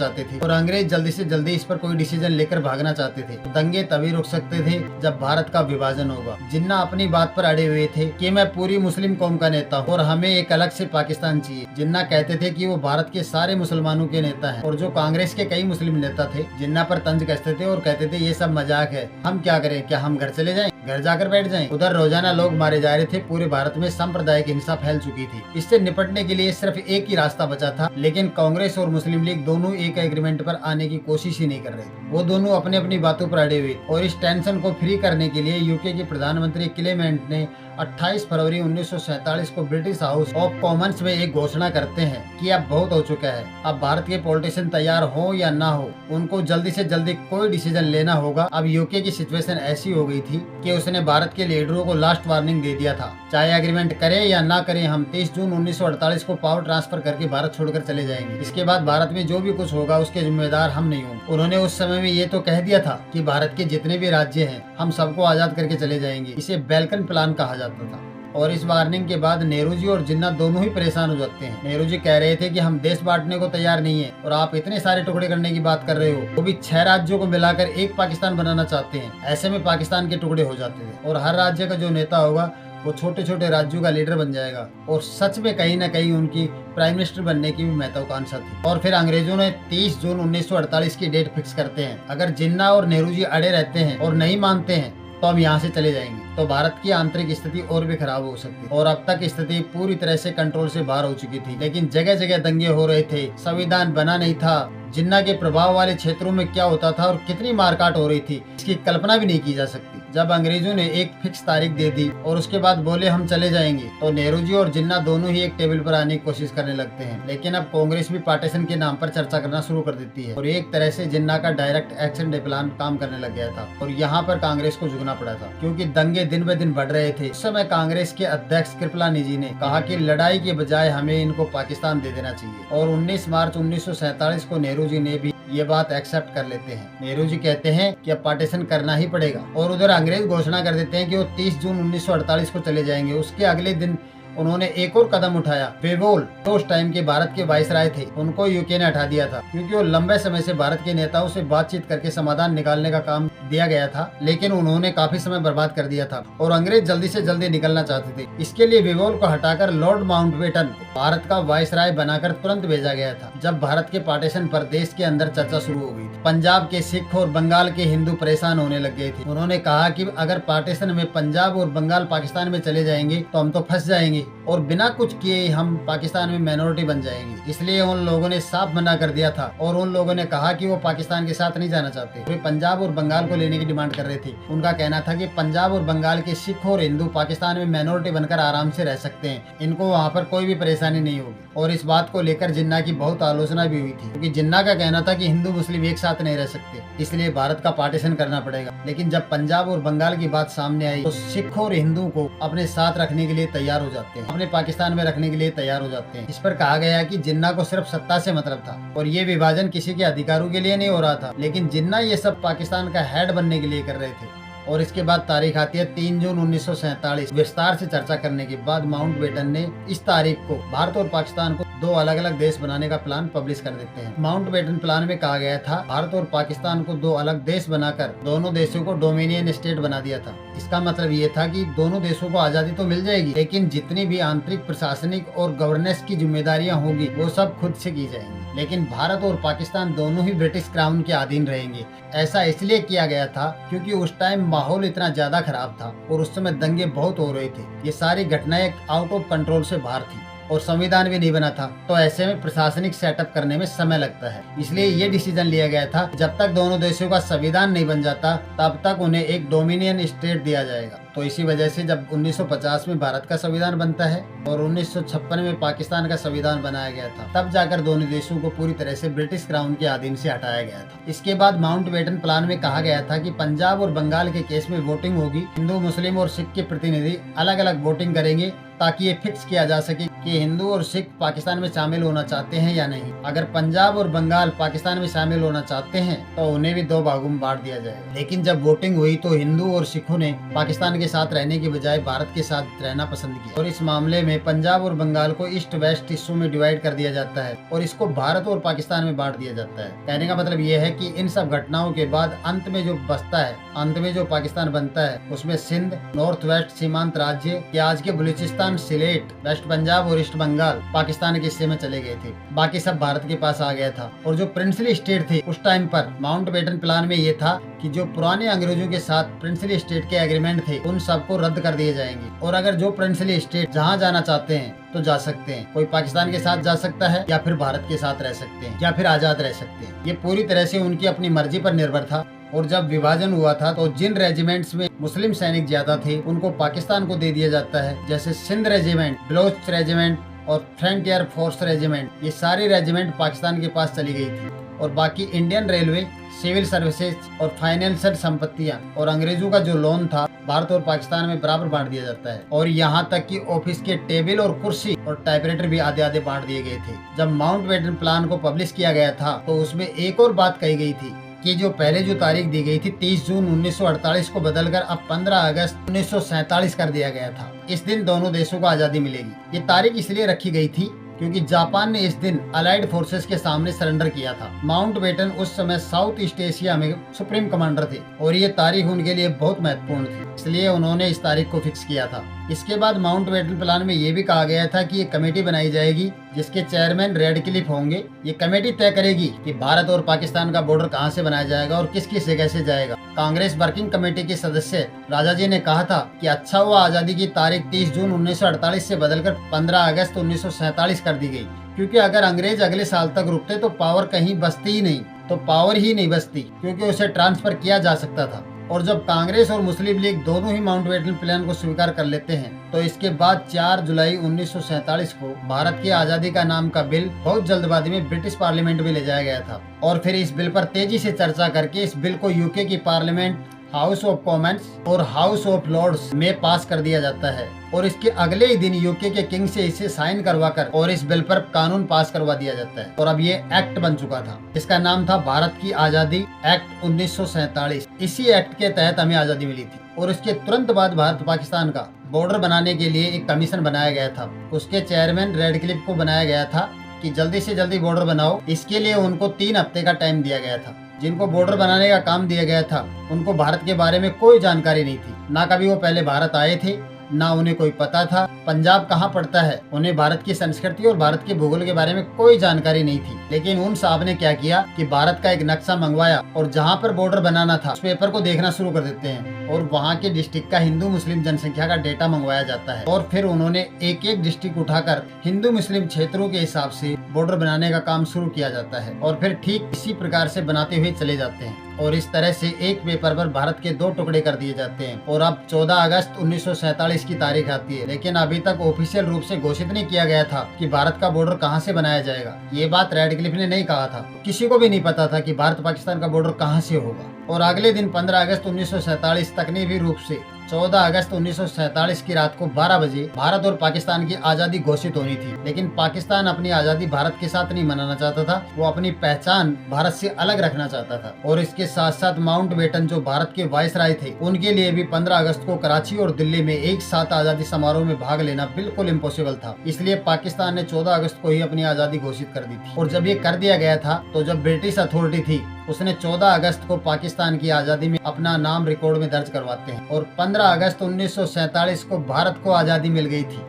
चाहते थे। दंगे तभी रुक सकते थे जब भारत का विभाजन होगा। जिन्ना अपनी बात पर अड़े हुए थे कि मैं पूरी मुस्लिम कौम का नेता हूँ और हमें एक अलग से पाकिस्तान चाहिए। जिन्ना कहते थे कि वो भारत के सारे मुसलमानों के नेता हैं और जो कांग्रेस के कई मुस्लिम नेता थे जिन्ना पर तंज कसते थे और कहते थे ये सब मजाक है, हम क्या करें, क्या हम घर चले जाएं, घर जाकर बैठ जाएं। उधर रोजाना लोग मारे जा रहे थे। पूरे भारत में सांप्रदायिक हिंसा फैल चुकी थी। इससे निपटने के लिए सिर्फ एक ही रास्ता बचा था, लेकिन कांग्रेस और मुस्लिम लीग दोनों एक एग्रीमेंट पर आने की कोशिश ही नहीं कर रहे थे। वो दोनों अपनी अपनी बातों पर अड़े हुए और इस टेंशन को फ्री करने के लिए यूके के प्रधानमंत्री क्लेमेंट ने 28 फरवरी 1947 को ब्रिटिश हाउस ऑफ कॉमन्स में एक घोषणा करते हैं कि अब बहुत हो चुका है, अब भारत के पॉलिटिशियन तैयार हो या ना हो, उनको जल्दी से जल्दी कोई डिसीजन लेना होगा। अब यूके की सिचुएशन ऐसी हो गई थी कि उसने भारत के लीडरों को लास्ट वार्निंग दे दिया था, चाहे एग्रीमेंट करें या ना करें, हम 23 जून 1948 को पावर ट्रांसफर करके भारत छोड़कर चले जाएंगे। इसके बाद भारत में जो भी कुछ होगा उसके जिम्मेदार हम नहीं होंगे। उन्होंने उस समय में ये तो कह दिया था कि भारत के जितने भी राज्य हैं हम सबको आजाद करके चले जाएंगे। इसे बैल्कन प्लान कहा जाता था। और इस वार्निंग के बाद नेहरू जी और जिन्ना दोनों ही परेशान हो जाते हैं। नेहरू जी कह रहे थे कि हम देश बांटने को तैयार नहीं है और आप इतने सारे टुकड़े करने की बात कर रहे हो, वो भी 6 राज्यों को मिलाकर एक पाकिस्तान बनाना चाहते हैं। ऐसे में पाकिस्तान के टुकड़े हो जाते थे और हर राज्य का जो नेता होगा वो छोटे छोटे राज्यों का लीडर बन जाएगा। और सच में कहीं न कहीं उनकी प्राइम मिनिस्टर बनने की भी महत्वाकांक्षा थी। और फिर अंग्रेजों ने 30 जून 1948 की डेट फिक्स करते हैं। अगर जिन्ना और नेहरू जी अड़े रहते हैं और नहीं मानते हैं तो हम यहाँ से चले जाएंगे, तो भारत की आंतरिक स्थिति और भी खराब हो सकती है। और अब तक स्थिति पूरी तरह से कंट्रोल से बाहर हो चुकी थी, लेकिन जगह जगह दंगे हो रहे थे, संविधान बना नहीं था। जिन्ना के प्रभाव वाले क्षेत्रों में क्या होता था और कितनी मारकाट हो रही थी इसकी कल्पना भी नहीं की जा सकती। जब अंग्रेजों ने एक फिक्स तारीख दे दी और उसके बाद बोले हम चले जाएंगे, तो नेहरू जी और जिन्ना दोनों ही एक टेबल पर आने की कोशिश करने लगते हैं। लेकिन अब कांग्रेस भी पार्टीशन के नाम पर चर्चा करना शुरू कर देती है और एक तरह से जिन्ना का डायरेक्ट एक्शन डे प्लान काम करने लग गया था। और यहाँ पर कांग्रेस को झुकना पड़ा था क्योंकि दंगे दिन ब दिन बढ़ रहे थे। उस समय कांग्रेस के अध्यक्ष कृपलानी जी ने कहा कि लड़ाई के बजाय हमें इनको पाकिस्तान दे देना चाहिए। और 19 मार्च 1947 को नेहरू जी ने भी ये बात एक्सेप्ट कर लेते हैं। नेहरू जी कहते हैं कि अब पार्टीशन करना ही पड़ेगा। और उधर अंग्रेज घोषणा कर देते हैं कि वो 30 जून 1948 को चले जाएंगे। उसके अगले दिन उन्होंने एक और कदम उठाया। वेवोल तो उस टाइम के भारत के वाइसराय थे, उनको यूके ने हटा दिया था क्योंकि वो लंबे समय से भारत के नेताओं से बातचीत करके समाधान निकालने का काम दिया गया था, लेकिन उन्होंने काफी समय बर्बाद कर दिया था और अंग्रेज जल्दी से जल्दी निकलना चाहते थे। इसके लिए वेवोल को हटाकर लॉर्ड माउंटबेटन भारत का वाइसराय बनाकर तुरंत भेजा गया था। जब भारत के पार्टीशन पर देश के अंदर चर्चा शुरू हो गई थी, पंजाब के सिख और बंगाल के हिंदू परेशान होने लग गए थे। उन्होंने कहा कि अगर पार्टीशन में पंजाब और बंगाल पाकिस्तान में चले जाएंगे तो हम तो फंस जाएंगे और बिना कुछ किए हम पाकिस्तान में माइनॉरिटी बन जाएंगे। इसलिए उन लोगों ने साफ मना कर दिया था और उन लोगों ने कहा कि वो पाकिस्तान के साथ नहीं जाना चाहते। वे पंजाब और बंगाल को लेने की डिमांड कर रहे थे। उनका कहना था कि पंजाब और बंगाल के सिख और हिंदू पाकिस्तान में माइनॉरिटी बनकर आराम से रह सकते हैं, इनको वहाँ पर कोई भी परेशानी नहीं होगी। और इस बात को लेकर जिन्ना की बहुत आलोचना भी हुई थी, क्योंकि जिन्ना का कहना था कि हिंदू मुस्लिम एक साथ नहीं रह सकते, इसलिए भारत का पार्टीशन करना पड़ेगा। लेकिन जब पंजाब और बंगाल की बात सामने आई तो सिख और हिंदू को अपने साथ रखने के लिए तैयार हो जाते हैं, अपने पाकिस्तान में रखने के लिए तैयार हो जाते हैं। इस पर कहा गया कि जिन्ना को सिर्फ सत्ता से मतलब था और ये विभाजन किसी के अधिकारों के लिए नहीं हो रहा था, लेकिन जिन्ना ये सब पाकिस्तान का हेड बनने के लिए कर रहे थे। और इसके बाद तारीख आती है 3 जून 1947। विस्तार से चर्चा करने के बाद माउंटबेटन ने इस तारीख को भारत और पाकिस्तान को दो अलग अलग देश बनाने का प्लान पब्लिश कर देते हैं। माउंटबेटन प्लान में कहा गया था भारत और पाकिस्तान को दो अलग देश बनाकर दोनों देशों को डोमिनियन स्टेट बना दिया था। इसका मतलब ये था कि दोनों देशों को आजादी तो मिल जाएगी, लेकिन जितनी भी आंतरिक प्रशासनिक और गवर्नेंस की जिम्मेदारियां होगी वो सब खुद से की जाएंगी। लेकिन भारत और पाकिस्तान दोनों ही ब्रिटिश क्राउन के अधीन रहेंगे। ऐसा इसलिए किया गया था क्योंकि उस टाइम माहौल इतना ज्यादा खराब था और उस समय दंगे बहुत हो रहे थे। ये सारी घटनाएं आउट ऑफ कंट्रोल से बाहर थी और संविधान भी नहीं बना था, तो ऐसे में प्रशासनिक सेटअप करने में समय लगता है। इसलिए ये डिसीजन लिया गया था जब तक दोनों देशों का संविधान नहीं बन जाता तब तक उन्हें एक डोमिनियन स्टेट दिया जाएगा। तो इसी वजह से जब 1950 में भारत का संविधान बनता है और 1956 में पाकिस्तान का संविधान बनाया गया था, तब जाकर दोनों देशों को पूरी तरह से ब्रिटिश क्राउन के अधीन से हटाया गया था। इसके बाद माउंटबेटन प्लान में कहा गया था कि पंजाब और बंगाल के केस में वोटिंग होगी, हिंदू मुस्लिम और सिख के प्रतिनिधि अलग अलग वोटिंग करेंगे ताकि ये फिक्स किया जा सके कि हिंदू और सिख पाकिस्तान में शामिल होना चाहते हैं या नहीं। अगर पंजाब और बंगाल पाकिस्तान में शामिल होना चाहते हैं तो उन्हें भी दो भागों में बांट दिया जाएगा। लेकिन जब वोटिंग हुई तो हिंदू और सिखों ने पाकिस्तान के साथ रहने की बजाय भारत के साथ रहना पसंद किया और इस मामले में पंजाब और बंगाल को ईस्ट वेस्ट हिस्सों में डिवाइड कर दिया जाता है और इसको भारत और पाकिस्तान में बांट दिया जाता है। कहने का मतलब ये है कि इन सब घटनाओं के बाद अंत में जो बचता है, अंत में जो पाकिस्तान बनता है, उसमें सिंध, नॉर्थ वेस्ट सीमांत राज्य के आज के बलूचिस्तान, सिलेट, वेस्ट पंजाब और ईस्ट बंगाल पाकिस्तान के हिस्से में चले गए थे। बाकी सब भारत के पास आ गया था। और जो प्रिंसली स्टेट थे उस टाइम पर माउंटबेटन प्लान में ये था कि जो पुराने अंग्रेजों के साथ प्रिंसली स्टेट के एग्रीमेंट थे उन सबको रद्द कर दिए जाएंगे और अगर जो प्रिंसली स्टेट जहाँ जाना चाहते हैं तो जा सकते हैं। कोई पाकिस्तान के साथ जा सकता है या फिर भारत के साथ रह सकते हैं या फिर आजाद रह सकते हैं। ये पूरी तरह से उनकी अपनी मर्जी पर निर्भर था। और जब विभाजन हुआ था तो जिन रेजिमेंट्स में मुस्लिम सैनिक ज्यादा थे उनको पाकिस्तान को दे दिया जाता है, जैसे सिंध रेजिमेंट, बलोच रेजिमेंट और फ्रंटियर फोर्स रेजिमेंट। ये सारी रेजिमेंट पाकिस्तान के पास चली गई थी और बाकी इंडियन रेलवे, सिविल सर्विसेज और फाइनेंशियल संपत्तियां और अंग्रेजों का जो लोन था भारत और पाकिस्तान में बराबर बांट दिया जाता है। और यहाँ तक कि ऑफिस के टेबल और कुर्सी और टाइपराइटर भी आधे आधे बांट दिए गए थे। जब माउंटबेटन प्लान को पब्लिश किया गया था तो उसमें एक और बात कही गई थी कि जो पहले जो तारीख दी गई थी 30 जून 1948 को बदलकर अब 15 अगस्त 1947 कर दिया गया था। इस दिन दोनों देशों को आजादी मिलेगी। ये तारीख इसलिए रखी गई थी क्योंकि जापान ने इस दिन अलाइड फोर्सेस के सामने सरेंडर किया था। माउंटबेटन उस समय साउथ ईस्ट एशिया में सुप्रीम कमांडर थे और ये तारीख उनके लिए बहुत महत्वपूर्ण थी, इसलिए उन्होंने इस तारीख को फिक्स किया था। इसके बाद माउंटबेटन प्लान में ये भी कहा गया था कि ये कमेटी बनाई जाएगी जिसके चेयरमैन रेडक्लिफ होंगे। ये कमेटी तय करेगी कि भारत और पाकिस्तान का बॉर्डर कहाँ से बनाया जाएगा और किस किस जगह से जाएगा। कांग्रेस वर्किंग कमेटी के सदस्य राजा जी ने कहा था कि अच्छा हुआ आजादी की तारीख 30 जून 1948 से बदलकर 15 अगस्त 1947 कर दी गई, क्योंकि अगर अंग्रेज अगले साल तक रुकते तो पावर कहीं बचती ही नहीं, तो पावर ही नहीं बचती क्योंकि उसे ट्रांसफर किया जा सकता था। और जब कांग्रेस और मुस्लिम लीग दोनों ही माउंटबेटन प्लान को स्वीकार कर लेते हैं तो इसके बाद 4 जुलाई 1947 को भारत की आजादी का नाम का बिल बहुत जल्दबाजी में ब्रिटिश पार्लियामेंट में ले जाया गया था और फिर इस बिल पर तेजी से चर्चा करके इस बिल को यूके की पार्लियामेंट, हाउस ऑफ कॉमन्स और हाउस ऑफ लॉर्ड्स में पास कर दिया जाता है और इसके अगले ही दिन यूके के किंग से इसे साइन करवाकर और इस बिल पर कानून पास करवा दिया जाता है और अब ये एक्ट बन चुका था। इसका नाम था भारत की आजादी एक्ट 1947। इसी एक्ट के तहत हमें आजादी मिली थी और इसके तुरंत बाद भारत पाकिस्तान का बॉर्डर बनाने के लिए एक कमीशन बनाया गया था। उसके चेयरमैन रेडक्लिफ को बनाया गया था कि जल्दी से जल्दी बॉर्डर बनाओ। इसके लिए उनको 3 हफ्ते का टाइम दिया गया था। जिनको बॉर्डर बनाने का काम दिया गया था उनको भारत के बारे में कोई जानकारी नहीं थी, ना कभी वो पहले भारत आए थे ना उन्हें कोई पता था पंजाब कहाँ पड़ता है। उन्हें भारत की संस्कृति और भारत के भूगोल के बारे में कोई जानकारी नहीं थी। लेकिन उन साहब ने क्या किया कि भारत का एक नक्शा मंगवाया और जहाँ पर बॉर्डर बनाना था उस पेपर को देखना शुरू कर देते हैं और वहाँ के डिस्ट्रिक्ट का हिंदू मुस्लिम जनसंख्या का डेटा मंगवाया जाता है और फिर उन्होंने एक एक डिस्ट्रिक्ट उठाकर हिंदू मुस्लिम क्षेत्रों के हिसाब से बॉर्डर बनाने का काम शुरू किया जाता है और फिर ठीक इसी प्रकार से बनाते हुए चले जाते हैं और इस तरह से एक पेपर पर भारत के 2 टुकड़े कर दिए जाते हैं। और अब 14 अगस्त 1947 की तारीख आती है, लेकिन अभी तक ऑफिशियल रूप से घोषित नहीं किया गया था कि भारत का बॉर्डर कहां से बनाया जाएगा। ये बात रेडक्लिफ ने नहीं कहा था, किसी को भी नहीं पता था कि भारत पाकिस्तान का बॉर्डर कहां से होगा। और अगले दिन 15 अगस्त 1947 तकनीकी रूप से 14 अगस्त 1947 की रात को 12 बजे भारत और पाकिस्तान की आजादी घोषित होनी थी। लेकिन पाकिस्तान अपनी आजादी भारत के साथ नहीं मनाना चाहता था, वो अपनी पहचान भारत से अलग रखना चाहता था। और इसके साथ साथ माउंटबेटन जो भारत के वायसराय थे, उनके लिए भी 15 अगस्त को कराची और दिल्ली में एक साथ आजादी समारोह में भाग लेना बिल्कुल इम्पॉसिबल था। इसलिए पाकिस्तान ने 14 अगस्त को ही अपनी आजादी घोषित कर दी थी। और जब ये कर दिया गया था तो जब ब्रिटिश अथॉरिटी थी उसने 14 अगस्त को पाकिस्तान की आजादी में अपना नाम रिकॉर्ड में दर्ज करवाते हैं और 15 अगस्त 1947 को भारत को आजादी मिल गई थी।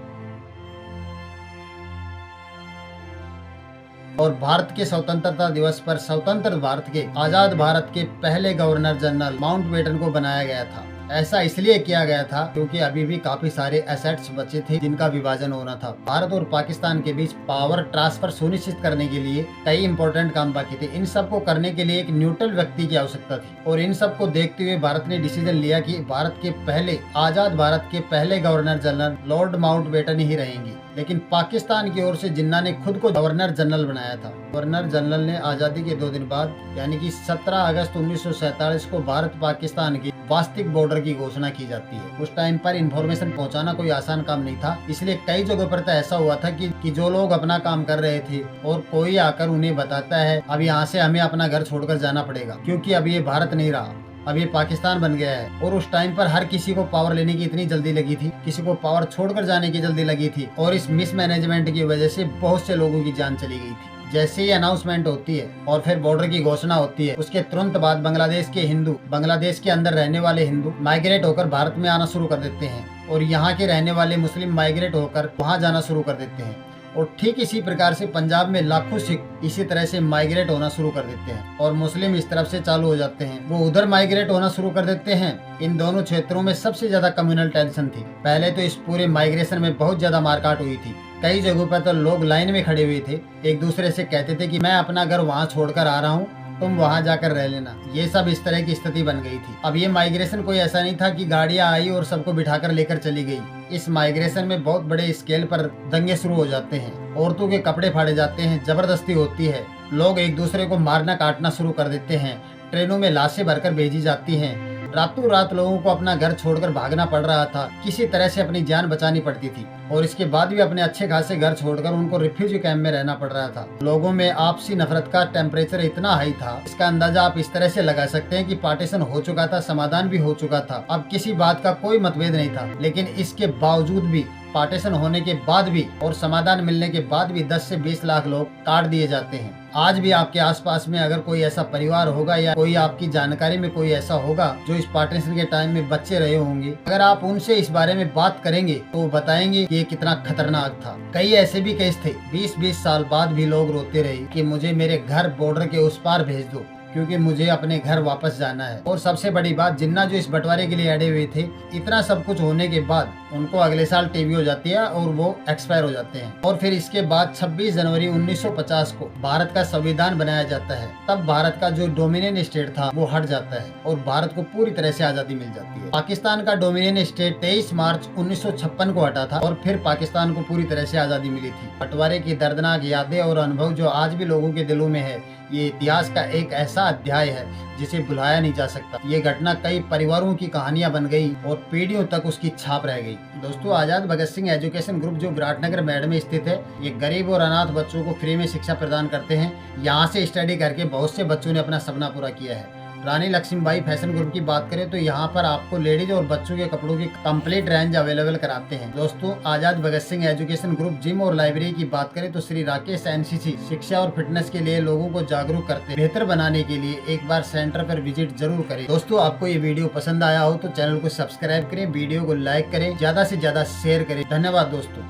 और भारत के स्वतंत्रता दिवस पर स्वतंत्र भारत के आजाद भारत के पहले गवर्नर जनरल माउंटबेटन को बनाया गया था। ऐसा इसलिए किया गया था क्योंकि अभी भी काफी सारे एसेट्स बचे थे जिनका विभाजन होना था। भारत और पाकिस्तान के बीच पावर ट्रांसफर सुनिश्चित करने के लिए कई इंपॉर्टेंट काम बाकी थे। इन सब को करने के लिए एक न्यूट्रल व्यक्ति की आवश्यकता थी और इन सब को देखते हुए भारत ने डिसीजन लिया कि भारत के पहले आजाद भारत के पहले गवर्नर जनरल लॉर्ड माउंटबेटन ही रहेंगे। लेकिन पाकिस्तान की ओर से जिन्ना ने खुद को गवर्नर जनरल बनाया था। गवर्नर जनरल ने आजादी के 2 दिन बाद यानी कि 17 अगस्त 1947 को भारत पाकिस्तान की वास्तविक बॉर्डर की घोषणा की जाती है। उस टाइम पर इंफॉर्मेशन पहुंचाना कोई आसान काम नहीं था, इसलिए कई जगहों पर तो ऐसा हुआ था कि जो लोग अपना काम कर रहे थे और कोई आकर उन्हें बताता है अब यहाँ से हमें अपना घर छोड़कर जाना पड़ेगा क्योंकि अब ये भारत नहीं रहा, अब ये पाकिस्तान बन गया है। और उस टाइम पर हर किसी को पावर लेने की इतनी जल्दी लगी थी, किसी को पावर छोड़कर जाने की जल्दी लगी थी और इस मिसमैनेजमेंट की वजह से बहुत से लोगों की जान चली गई थी। जैसे ही अनाउंसमेंट होती है और फिर बॉर्डर की घोषणा होती है, उसके तुरंत बाद बांग्लादेश के हिंदू, बांग्लादेश के अंदर रहने वाले हिंदू माइग्रेट होकर भारत में आना शुरू कर देते हैं और यहाँ के रहने वाले मुस्लिम माइग्रेट होकर वहाँ जाना शुरू कर देते हैं। और ठीक इसी प्रकार से पंजाब में लाखों सिख इसी तरह से माइग्रेट होना शुरू कर देते हैं और मुस्लिम इस तरफ से चालू हो जाते हैं, वो उधर माइग्रेट होना शुरू कर देते हैं। इन दोनों क्षेत्रों में सबसे ज्यादा कम्युनल टेंशन थी। पहले तो इस पूरे माइग्रेशन में बहुत ज्यादा मारकाट हुई थी। कई जगहों पर तो लोग लाइन में खड़े हुए थे, एक दूसरे से कहते थे कि मैं अपना घर वहाँ छोड़कर आ रहा हूँ, तुम वहाँ जाकर रह लेना। ये सब इस तरह की स्थिति बन गई थी। अब ये माइग्रेशन कोई ऐसा नहीं था कि गाड़ियाँ आई और सबको बिठाकर लेकर चली गई। इस माइग्रेशन में बहुत बड़े स्केल पर दंगे शुरू हो जाते हैं, औरतों के कपड़े फाड़े जाते हैं, जबरदस्ती होती है, लोग एक दूसरे को मारना काटना शुरू कर देते हैं, ट्रेनों में लाशें भरकर भेजी जाती हैं। रातों रात लोगों को अपना घर छोड़कर भागना पड़ रहा था, किसी तरह से अपनी जान बचानी पड़ती थी और इसके बाद भी अपने अच्छे खासे घर छोड़कर उनको रिफ्यूजी कैंप में रहना पड़ रहा था। लोगों में आपसी नफरत का टेम्परेचर इतना हाई था, इसका अंदाजा आप इस तरह से लगा सकते हैं कि पार्टीशन हो चुका था, समाधान भी हो चुका था, अब किसी बात का कोई मतभेद नहीं था। लेकिन इसके बावजूद भी, पार्टीशन होने के बाद भी और समाधान मिलने के बाद भी 10 से 20 लाख लोग काट दिए जाते हैं। आज भी आपके आसपास में अगर कोई ऐसा परिवार होगा या कोई आपकी जानकारी में कोई ऐसा होगा जो इस पार्टीशन के टाइम में बच्चे रहे होंगे, अगर आप उनसे इस बारे में बात करेंगे तो वो बताएंगे कि ये कितना खतरनाक था। कई ऐसे भी केस थे, 20-20 साल बाद भी लोग रोते रहे कि मुझे मेरे घर बॉर्डर के उस पार भेज दो क्योंकि मुझे अपने घर वापस जाना है। और सबसे बड़ी बात, जिन्ना जो इस बंटवारे के लिए अड़े हुए थे, इतना सब कुछ होने के बाद उनको अगले साल टीबी हो जाती है और वो एक्सपायर हो जाते हैं। और फिर इसके बाद 26 जनवरी 1950 को भारत का संविधान बनाया जाता है। तब भारत का जो डोमिनियन स्टेट था वो हट जाता है और भारत को पूरी तरह से आजादी मिल जाती है। पाकिस्तान का डोमिनियन स्टेट 23 मार्च 1956 को हटा था और फिर पाकिस्तान को पूरी तरह से आजादी मिली थी। बंटवारे की दर्दनाक यादें और अनुभव जो आज भी लोगों के दिलों में है, ये इतिहास का एक ऐसा अध्याय है जिसे भुलाया नहीं जा सकता। ये घटना कई परिवारों की कहानियां बन गई और पीढ़ियों तक उसकी छाप रह गई। दोस्तों, आजाद भगत सिंह एजुकेशन ग्रुप जो विराटनगर मेड में स्थित है, ये गरीब और अनाथ बच्चों को फ्री में शिक्षा प्रदान करते हैं। यहाँ से स्टडी करके बहुत से बच्चों ने अपना सपना पूरा किया है रानी लक्ष्मीबाई फैशन ग्रुप की बात करें तो यहाँ पर आपको लेडीज और बच्चों के कपड़ों की कंप्लीट रेंज अवेलेबल कराते हैं। दोस्तों, आजाद Bhagat Singh education group gym और लाइब्रेरी की बात करें तो श्री राकेश एनसीसी शिक्षा और फिटनेस के लिए लोगों को जागरूक करते बेहतर बनाने के लिए एक बार सेंटर पर विजिट जरूर करें। दोस्तों, आपको ये वीडियो पसंद आया हो तो चैनल को सब्सक्राइब करें, वीडियो को लाइक करें, ज्यादा से ज्यादा शेयर करें। धन्यवाद दोस्तों।